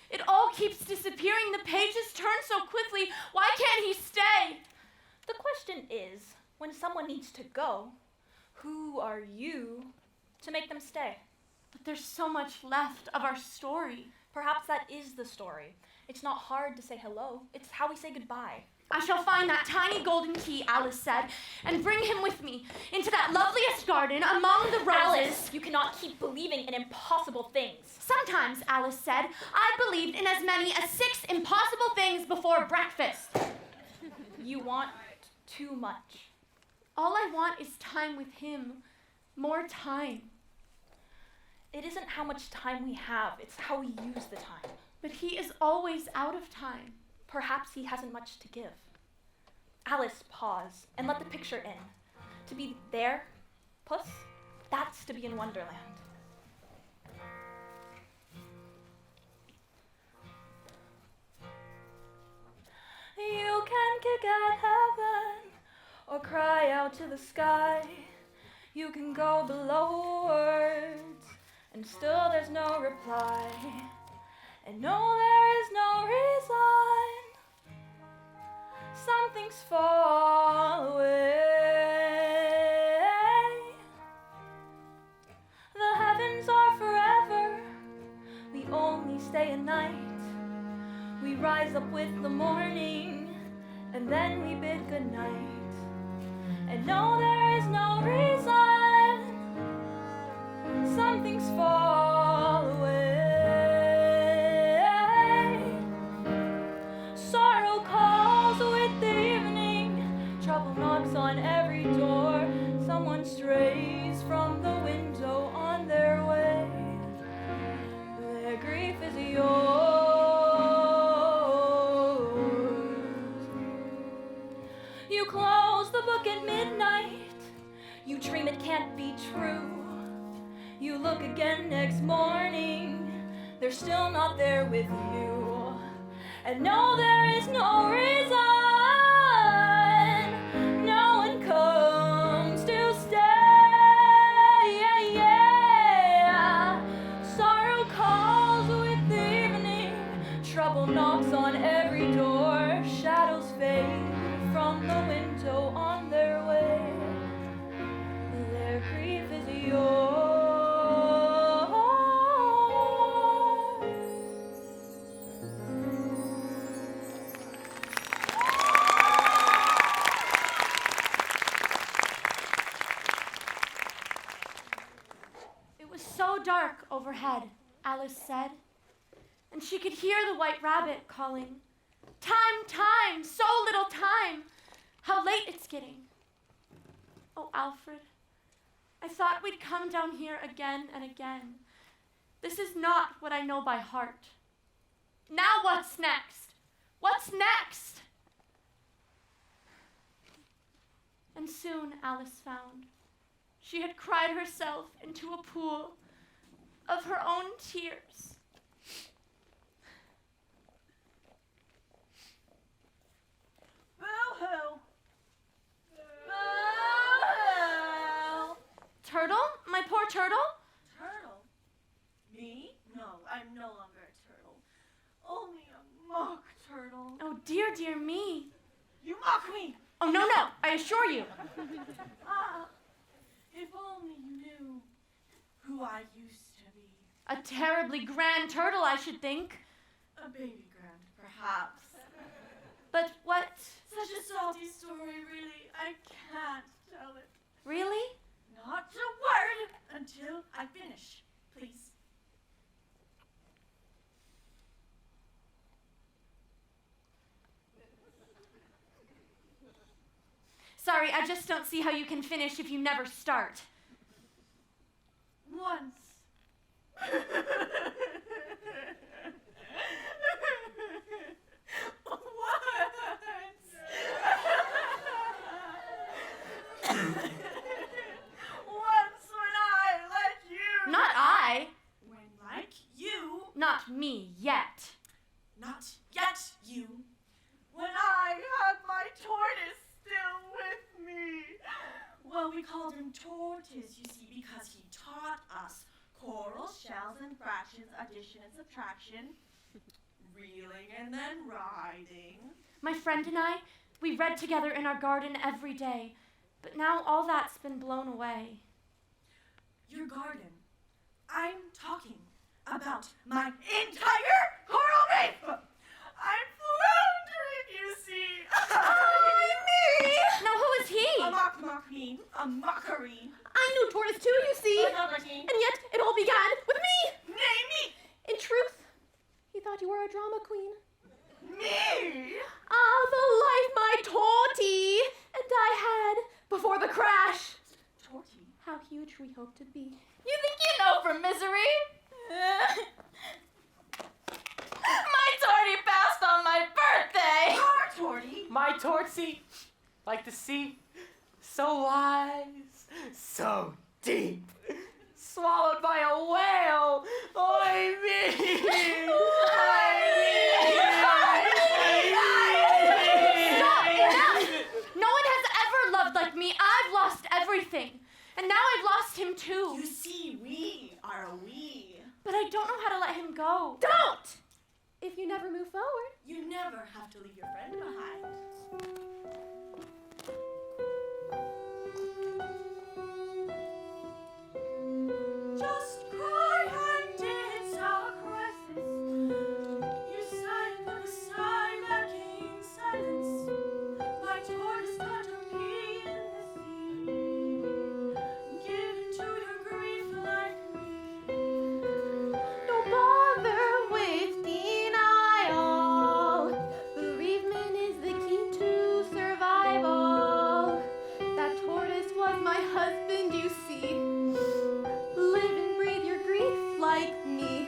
It all keeps disappearing. The pages turn so quickly. Why can't he stay? The question is, when someone needs to go, who are you to make them stay? But there's so much left of our story. Perhaps that is the story. It's not hard to say hello. It's how we say goodbye. I shall find that tiny golden key, Alice said, and bring him with me into that loveliest garden among the roses. Alice, you cannot keep believing in impossible things. Sometimes, Alice said, I believed in as many as 6 impossible things before breakfast. You want too much. All I want is time with him. More time. It isn't how much time we have, it's how we use the time. But he is always out of time. Perhaps he hasn't much to give. Alice, pause and let the picture in. To be there, Puss, that's to be in Wonderland. You can kick at heaven or cry out to the sky. You can go below words and still there's no reply. And no, there is no reason some things fall away. The heavens are forever, we only stay a night. We rise up with the morning, and then we bid goodnight. And no, there is no reason some things fall away. Sorrow calls with the evening, trouble knocks on every door. Someone strays from the window on their way. Their grief is yours. You close the book at midnight. You dream it can't be true. You look again next morning. They're still not there with you. And no, there is no reason no one comes to stay. Sorrow calls with the evening. Trouble knocks on every door. Shadows fade from the window on their way. Their grief is yours. It was so dark overhead, Alice said, and she could hear the white rabbit calling, "Time, time, so little time. How late it's getting." Oh, Alfred, I thought we'd come down here again and again. This is not what I know by heart. Now what's next? What's next? And soon Alice found she had cried herself into a pool of her own tears. Boo-hoo! Boo-hoo! Turtle? My poor turtle? Turtle? Me? No, I'm no longer a turtle. Only a mock turtle. Oh, dear, dear me. You mock me! Oh, no, no, I assure you. If only you knew who I used to be. A terribly grand turtle, I should think. A baby grand, perhaps. But what? Such a salty story, really. I can't tell it. Really? Not a word until I finish, please. Sorry, I just don't see how you can finish if you never start. Once. Once when I let you. Not I. When like you. Not me yet. Not yet you. When I had my tortoise still with me. Well, we called him Tortoise, you see, because he taught us coral, shells, and fractions, addition and subtraction, reeling and then riding. My friend and I, we read together in our garden every day, but now all that's been blown away. Your garden. I'm talking about my entire coral reef. I'm floundering, you see. Me. Now who is he? A mock-me, a mockery. I knew Tortoise too, you see. And yet it all began with me. Nay, me. In truth, he thought you were a drama queen. Me? Ah, the life my Torty and I had before the crash. Torty? How huge we hope to be. You think you know from misery? Tortsy, like the sea, so wise, so deep, swallowed by a whale. Oy me! Stop! Enough! No one has ever loved like me. I've lost everything. And now I've lost him too. You see, we are a we. But I don't know how to let him go. Don't! If you never move forward. You never have to leave your friend behind. Just cry and dance our caresses. You sang of a sigh lacking silence. My tortoise got a pea in the sea. Give into your grief like me. Don't bother with denial. Bereavement is the key to survival. That tortoise was my husband, you see. Live and breathe your grief like me.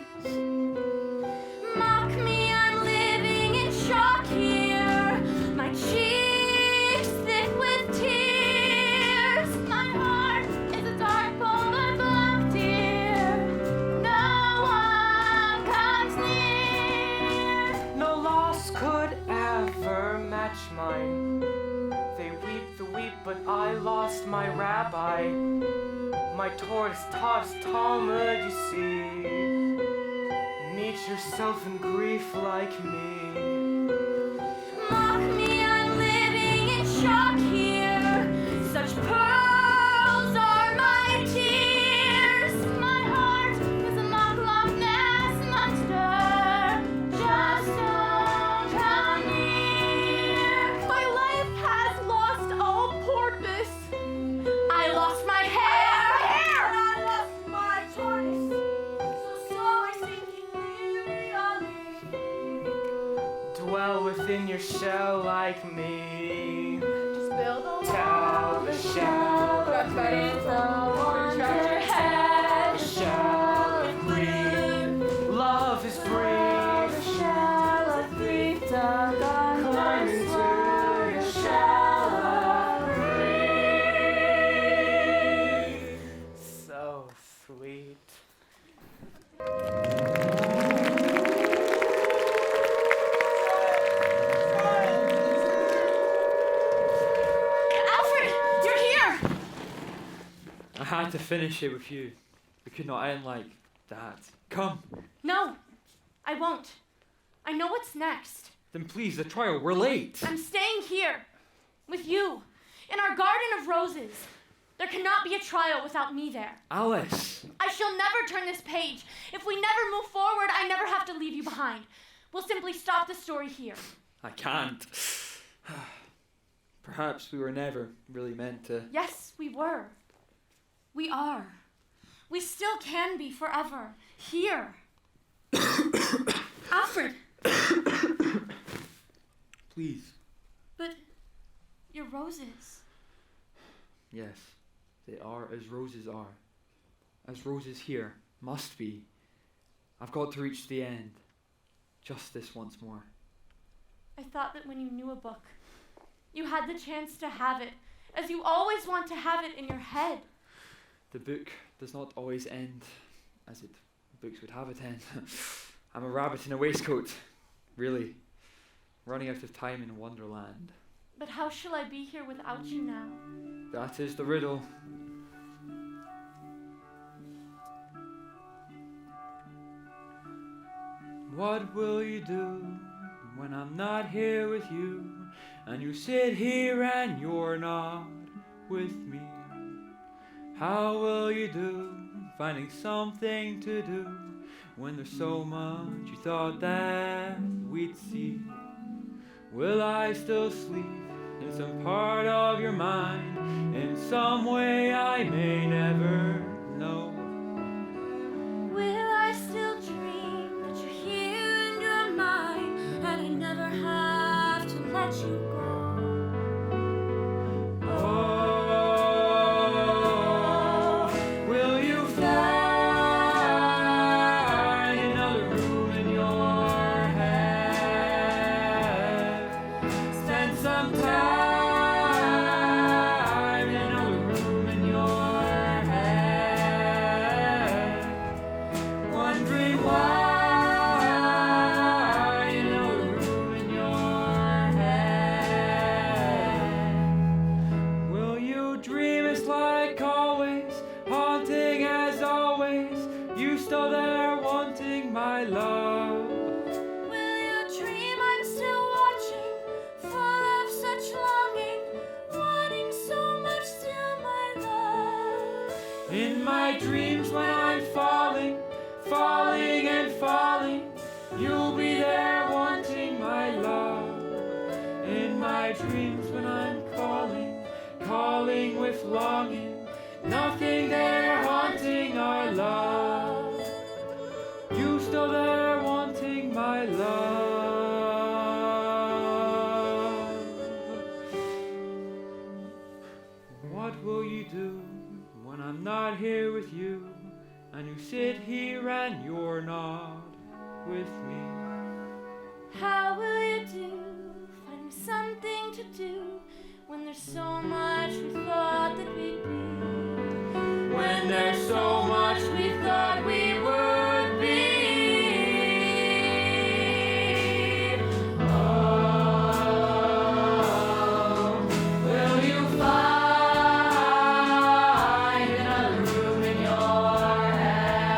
Mock me, I'm living in shock here. My cheeks thick with tears. My heart is a dark polar black tear. No one comes near. No loss could ever match mine. They weep the weep, but I lost my rabbi. My tortoise taught us Talmud, you see. Meet yourself in grief like me. Mock me, I'm living in shock here. Such pearls are my tears. My heart is a mock Loch Ness monster. Just don't come near. My life has lost all purpose. I lost my hair. And I lost my tortoise. So I sink in weary Dwell within your shell like me. Just build a Tell the shell that with a wonder head. the shell of grief. Love is brave. Shell of grief dug Climb into under your your shell shell of grief. So sweet. Alfred, you're here. I had to finish it with you. We could not end like that. Come. No, I won't. I know what's next. Then please, the trial. We're late. I'm staying here with you in our garden of roses. There cannot be a trial without me there. Alice. I shall never turn this page. If we never move forward, I never have to leave you behind. We'll simply stop the story here. I can't. Perhaps we were never really meant to. Yes, we were. We are. We still can be forever. Here. Alfred. Please. But your roses. Yes, they are as roses are. As roses here must be. I've got to reach the end. Just this once more. I thought that when you knew a book, you had the chance to have it, as you always want to have it in your head. The book does not always end as books would have it end. I'm a rabbit in a waistcoat, really. Running out of time in Wonderland. But how shall I be here without you now? That is the riddle. What will you do when I'm not here with you, and you sit here and you're not with me? How will you do finding something to do when there's so much you thought that we'd see? Will I still sleep in some part of your mind, in some way I may never know? Will I still dream that you're here in your mind, and I never have to let you go? Oh, will you find another room in your head? Spend some time love. Will you dream I'm still watching, full of such longing, wanting so much still, my love? In my dreams when I'm falling, falling and falling, you'll be there wanting my love. In my dreams when I'm calling, calling with longing, nothing there haunting our love. You still there wanting my love. What will you do when I'm not here with you, and you sit here and you're not with me? How will you do? Find me something to do when there's so much we thought that we'd be. When there's so much we thought we would be. Oh, will you find another room in your head?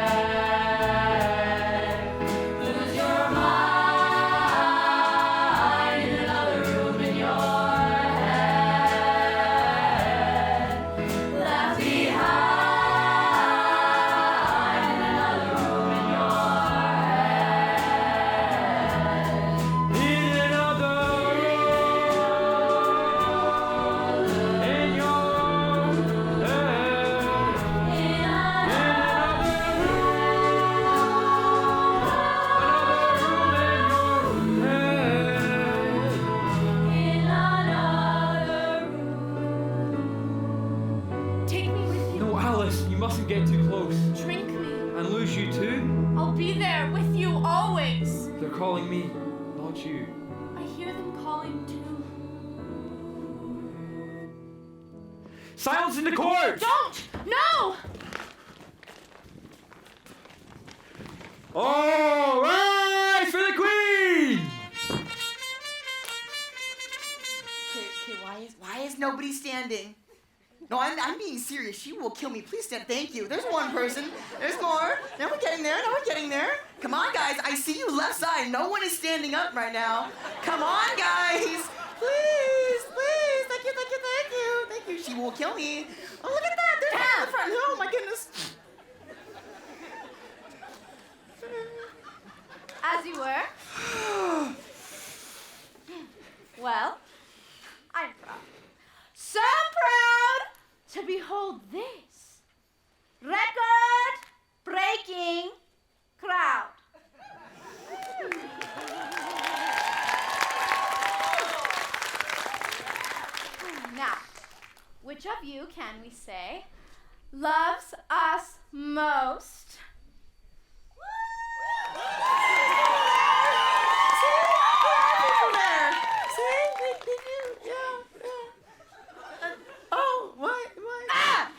Lose your mind in another room in your head. Left behind another room in your head. In another room in your head. In Take me with you. No, Alice, you mustn't get too close. Drink me. And lose you too? I'll be there with you always. They're calling me, not you. I hear them calling too. Silence in the court! Don't! No! All right, for the queen! Okay, why is nobody standing? No, I'm being serious. She will kill me. Please stand. Thank you. There's one person. There's more. Now we're getting there. Come on, guys. I see you left side. No one is standing up right now. Come on, guys. Please. Thank you. She will kill me. Oh, look at that. There's one in the front. Oh, my goodness. As you were. Well, I'm proud. So proud to behold this record-breaking crowd. Now, which of you can we say loves us most? Oh, what? Ah!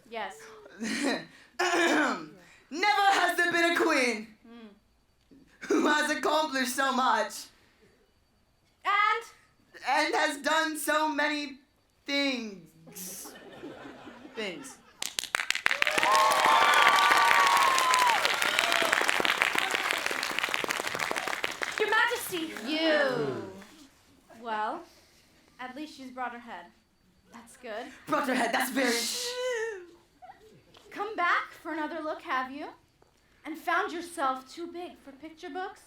Yes. Never has there been a queen who has accomplished so much and has done so many things. Your Majesty! You. Well, at least she's brought her head. That's good. Brought her head, that's very... Come back for another look, have you? And found yourself too big for picture books?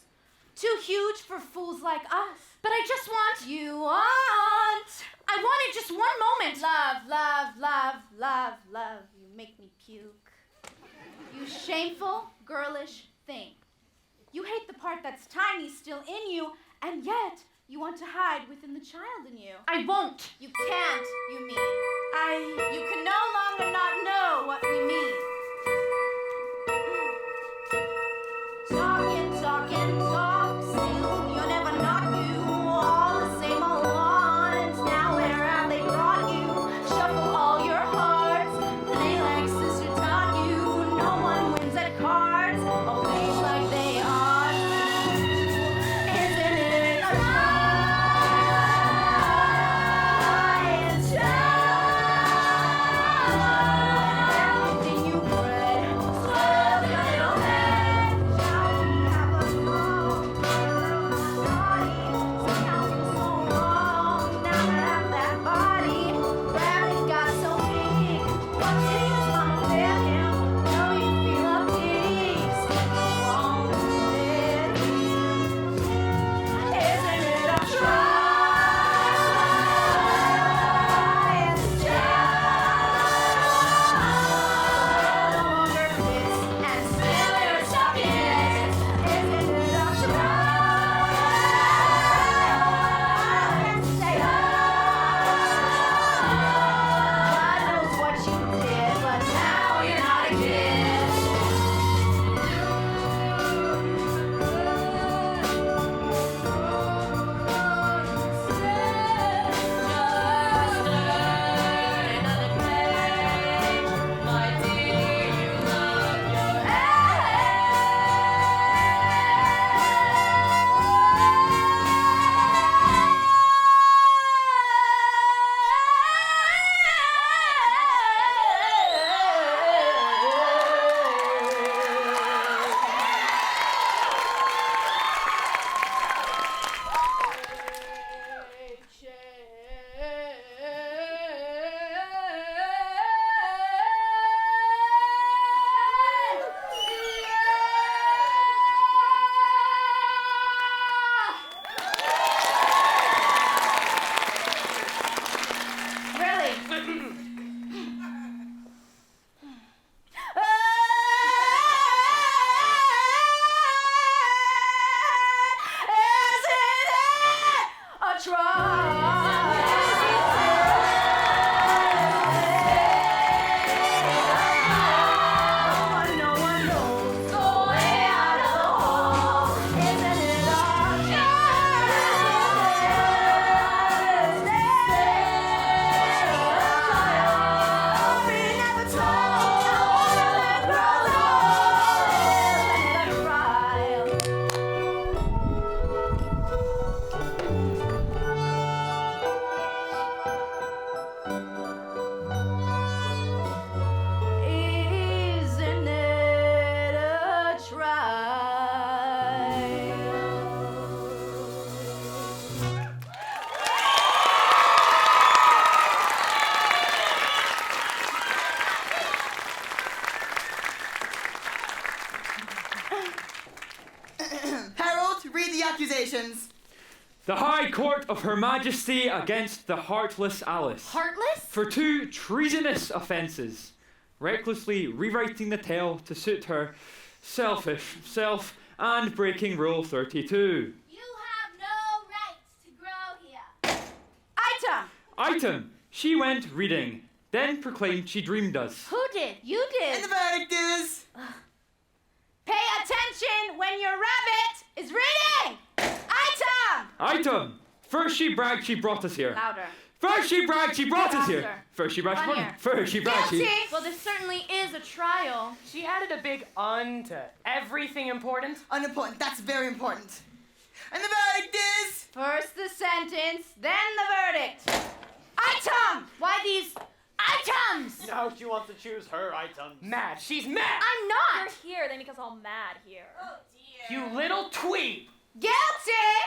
Too huge for fools like us? But I just want... You want... I wanted just one moment. Love. You make me puke. You shameful, girlish thing. You hate the part that's tiny still in you, and yet you want to hide within the child in you. I won't. You can't, you mean. You can no longer not know what we mean. Talk, still you never not you. All the same old ones. Now where have they brought you? Shuffle all your hearts. Play like sister taught you. No one wins at cards. Or plays like they ought to. Isn't it a lion's child? Everything you Harold, read the accusations. The High Court of Her Majesty against the heartless Alice. Heartless? For 2 treasonous offences. Recklessly rewriting the tale to suit her selfish self and breaking Rule 32. You have no right to grow here. Item! Item. She went reading, then proclaimed she dreamed us. Who did? You did. And the verdict is... Pay attention when your rabbit is reading! Item! Item. First she bragged she brought us here. Louder. First she bragged she brought us here. Louder. First she bragged she brought Funnier. First she bragged she... Guilty! Well, this certainly is a trial. She added a big un to everything important. Unimportant, that's very important. And the verdict is... First the sentence, then the verdict. Item! Why these items? Now she wants to choose her items. Mad. She's mad. I'm not! You're here, then because all mad here. Oh dear. You little tweet. Guilty!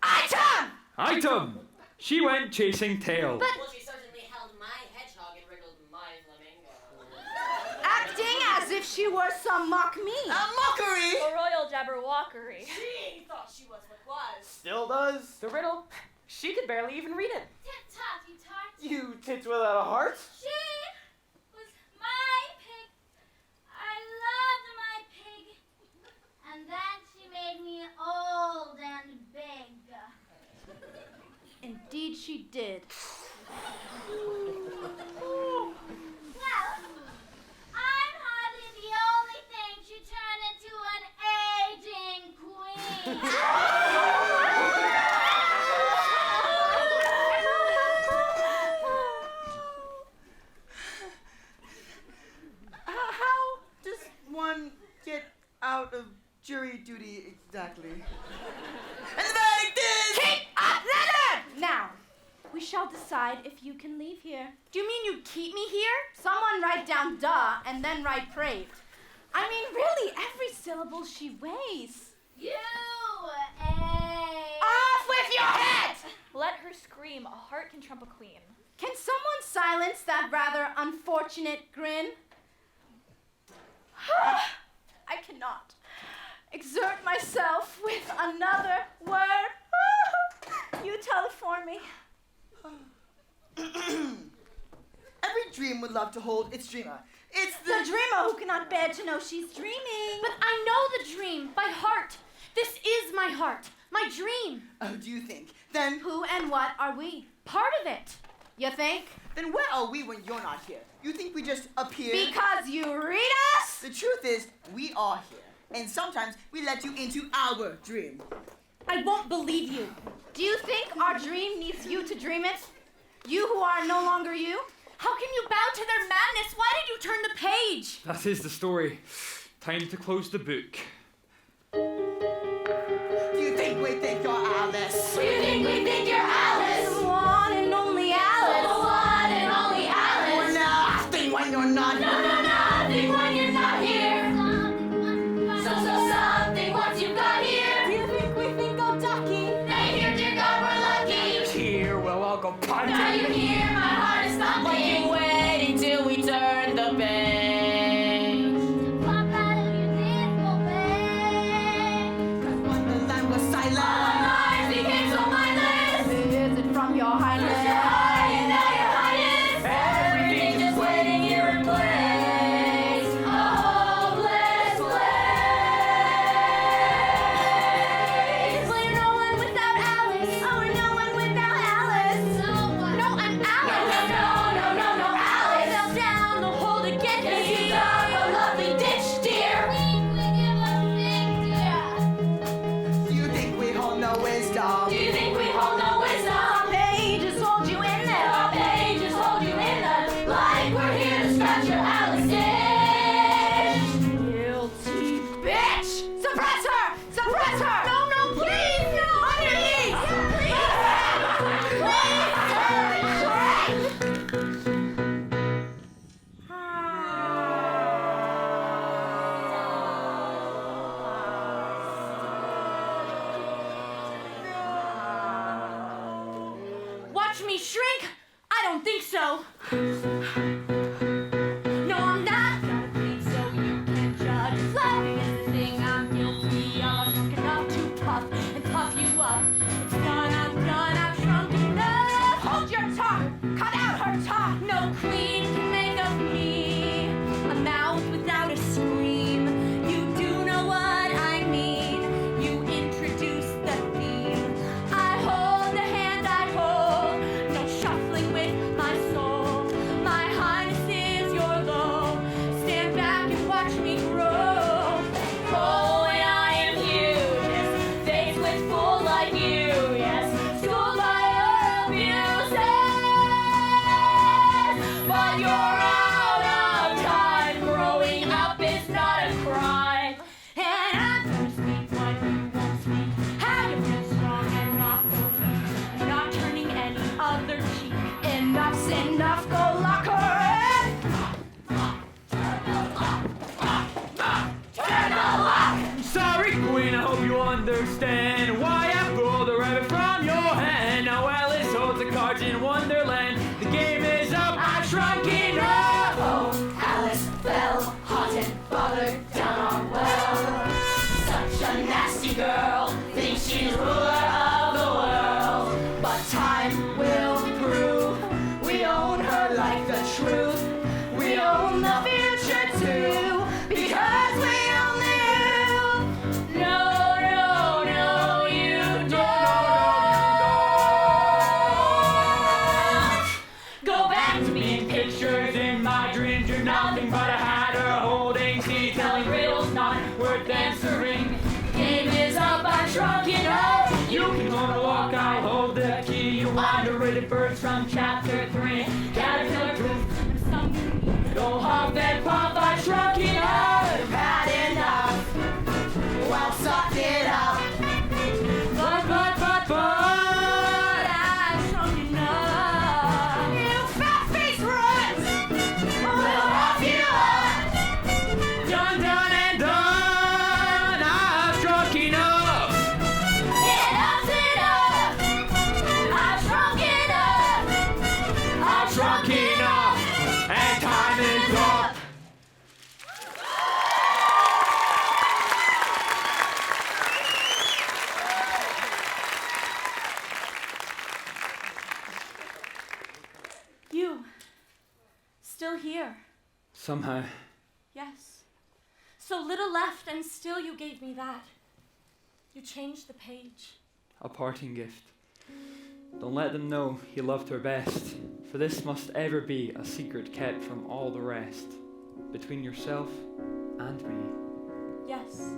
Item! Item. She went chasing tail. But Well, she certainly held my hedgehog and wriggled my flamingo. acting as if she were some mock me. A mockery! A royal jabberwockery. She thought she was what was. Still does? The riddle. She could barely even read it. Tit-tot, you tart. You tits without a heart? She was my pig. I loved my pig. And then she made me old and big. Indeed she did. Well, I'm hardly the only thing she turned into an aging queen. How does one get out of jury duty exactly? And the verdict is... Keep up, Leonard! Now, we shall decide if you can leave here. Do you mean you keep me here? Someone write down duh and then write praved. I mean, really, every syllable she weighs. You, Off with your head! Let her scream. A heart can trump a queen. Can someone silence that rather unfortunate grin? I cannot exert myself with another word. You tell it for me. Every dream would love to hold its dreamer. It's The dreamer who cannot bear to know she's dreaming. But I know the dream by heart. This is my heart, my dream. Oh, do you think? Then... Who and what are we? Part of it. You think? Then where are we when you're not here? You think we just appear? Because you read us? The truth is, we are here. And sometimes we let you into our dream. I won't believe you. Do you think our dream needs you to dream it? You who are no longer you? How can you bow to their madness? Why did you turn the page? That is the story. Time to close the book. Do you think we think you're Alice? Do you think we think you're Alice? The one and only Alice. The one and only Alice. We're nothing when you're not here. No, nothing when you're not here. Something once you've got here. Do you think we think of ducky? They hear, dear God, we're lucky. Here we'll all go punting. Now you hear my heart is thumping. Waiting till we turn the page. Pop out of your dismal bed. Cause when the land was silent, Our minds became so mindless. Suppress her! Suppress her! No, no, please! No! On your knees! Watch me shrink? I don't think so. No, I'm not gonna think so. You can't judge. Laughing is the thing I'm guilty of. I'm drunk enough to puff and puff you up. It's done, I'm done, I've shrunk enough. Hold your tongue, cut out her tongue. No queen can make of me a mouth without a scream. You do know what I mean. You introduce the theme. I hold the hand I hold. No shuffling with my soul. My highness is your low. Stand back and watch me grow. Oh, and I am huge. Faced with fools like you, yes. Schooled by your abuses. But you're out of time. Growing up is not a crime. And I'm gonna speak what you won't speak. How you feel strong and not go weak. Not turning any other cheek. Enough's enough, go lock her in. Turn the lock! Sorry, Queen, I hope you understand why I pulled the rabbit from your hand. Now Alice holds the cards in Wonderland. The game is up, I've shrunk enough. Oh, Alice fell hot and bothered down our well. Such a nasty girl, thinks she's ruler of the world. But time will prove we own her like the truth. We own the future too, because we own the youth. No, no, no, you don't. Go back to me in pictures in my dreams. You're nothing but a hatter holding tea, telling riddles not worth answering. The game is up, I'm shrunk enough. You can go to walk, I'll hold the key. You underrated birds from chapter 3. Caterpillar proof And some go hop and pop, I've shrunk enough. You've had enough. Well, suck it up. But I've shrunk enough. You fat-faced runs. We'll wrap you up. done, done, and done. I've shrunk enough. Enough's enough. I've shrunk enough. I've shrunk enough, and time is up. You. Still here. Somehow, Yes. So little left, and still you gave me that. You changed the page. a parting gift. Don't let them know he loved her best, for this must ever be a secret kept from all the rest, between yourself and me. Yes.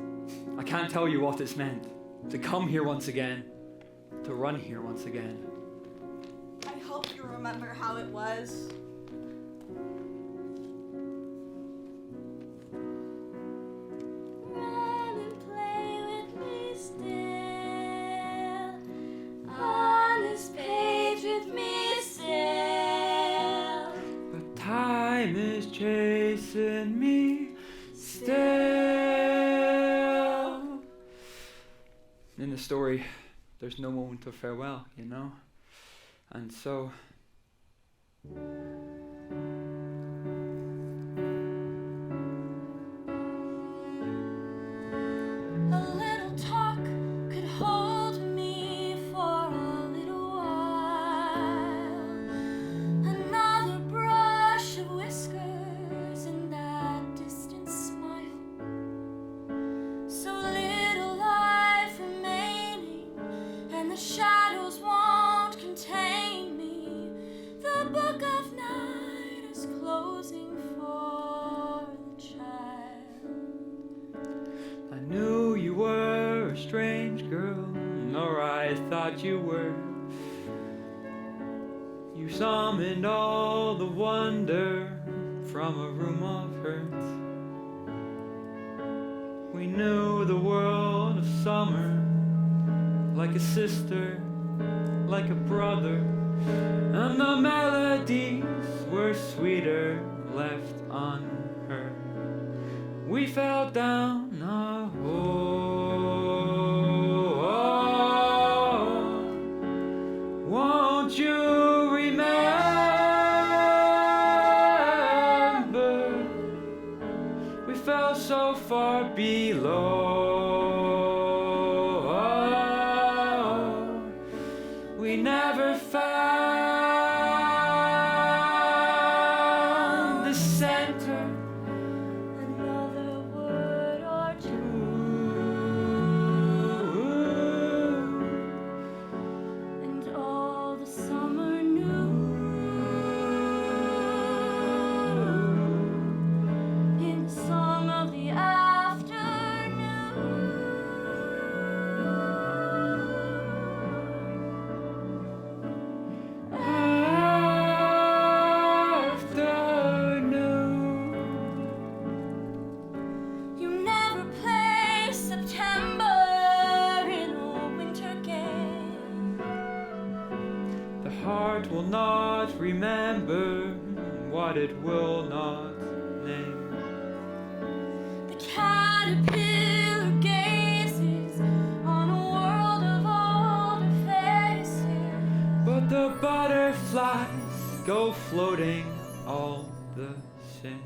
I can't tell you what it's meant, to come here once again, to run here once again. I hope you remember how it was. Run and play with me still. On this page with me still. But time is chasing me still. In the story, there's no moment of farewell, you know? And so... A little talk could hold me for a little while. Another brush of whiskers and that distant smile. So little life remaining, and the shadows won't contain me. The book of night is closing for the child. I knew you were a strange girl, nor I thought you were. You summoned all the wonder from a room of hurt. We knew the world of summer like a sister, like a brother, and the melodies were sweeter left unheard. We fell down a hole. Won't you remember? We fell so far below. We never found the center. Another word or two, and all the summer knew. In the song of the you never play September in a winter game. The heart will not remember what it will not name. The caterpillar gazes on a world of older faces. But the butterflies go floating all the same.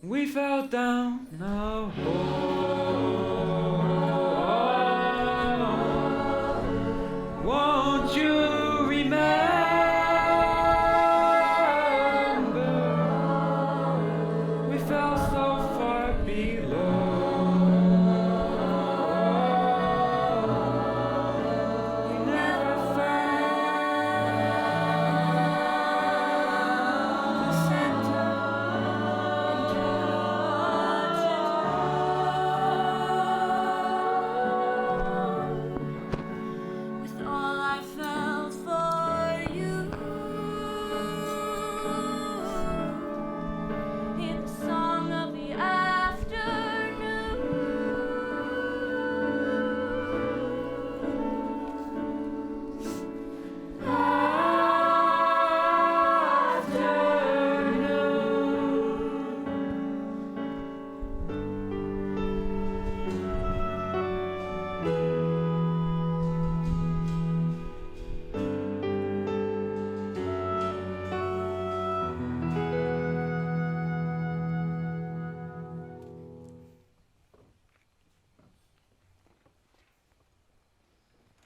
We fell down a hole. Won't you remember? We fell so far below. We never found the center. With all I felt for you, in the song of the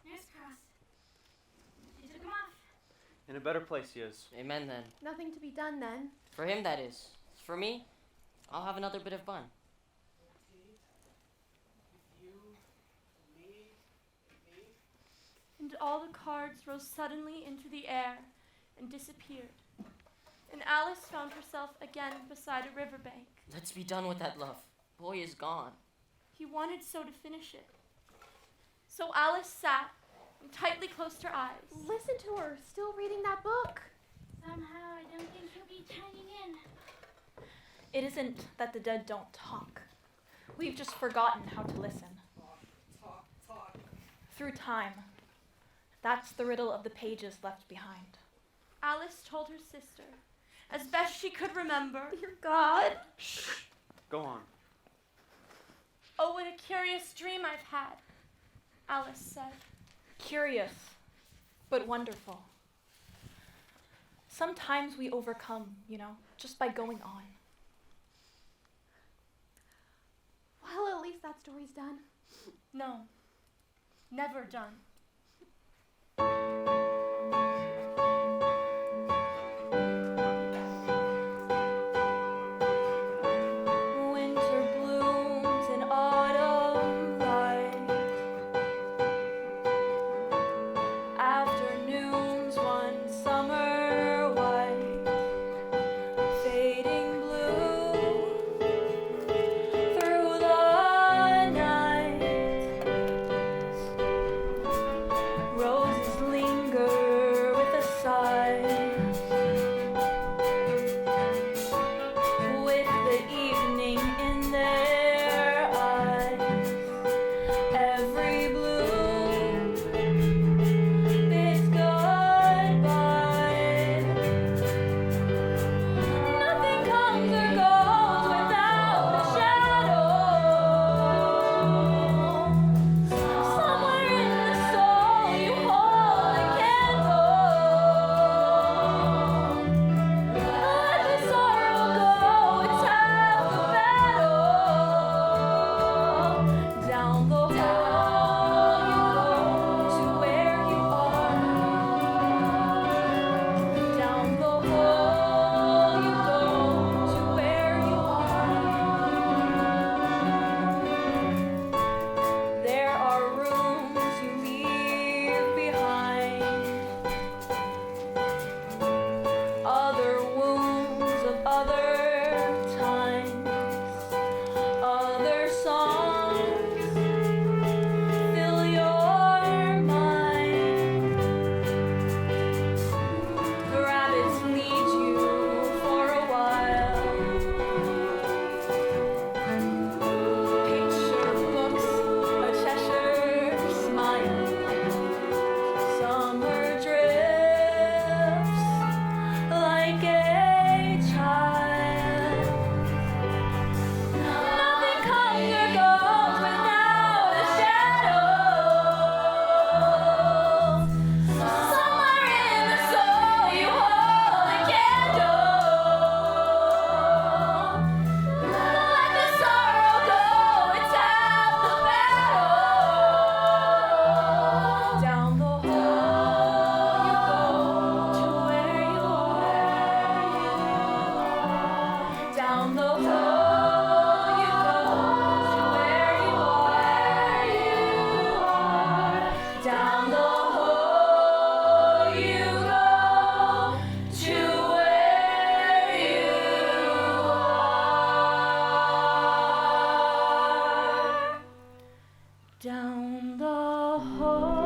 Nurse Cross. She took him off. In a better place he is. Amen then. Nothing to be done then. For him, that is. For me, I'll have another bit of fun. And all the cards rose suddenly into the air and disappeared. And Alice found herself again beside a riverbank. Let's be done with that love. Boy is gone. He wanted so to finish it. So Alice sat and tightly closed her eyes. Listen to her, still reading that book. Somehow I don't think he'll be chiming in. It isn't that the dead don't talk. We've just forgotten how to listen. Talk. Through time. That's the riddle of the pages left behind. Alice told her sister, as best she could remember. Dear God. Shh. Go on. Oh, what a curious dream I've had, Alice said. Curious, but wonderful. Sometimes we overcome, just by going on. Well, at least that story's done. No, never done. Winter blooms in autumn light. Afternoons one summer white. Fading blue through the night. Down the hall.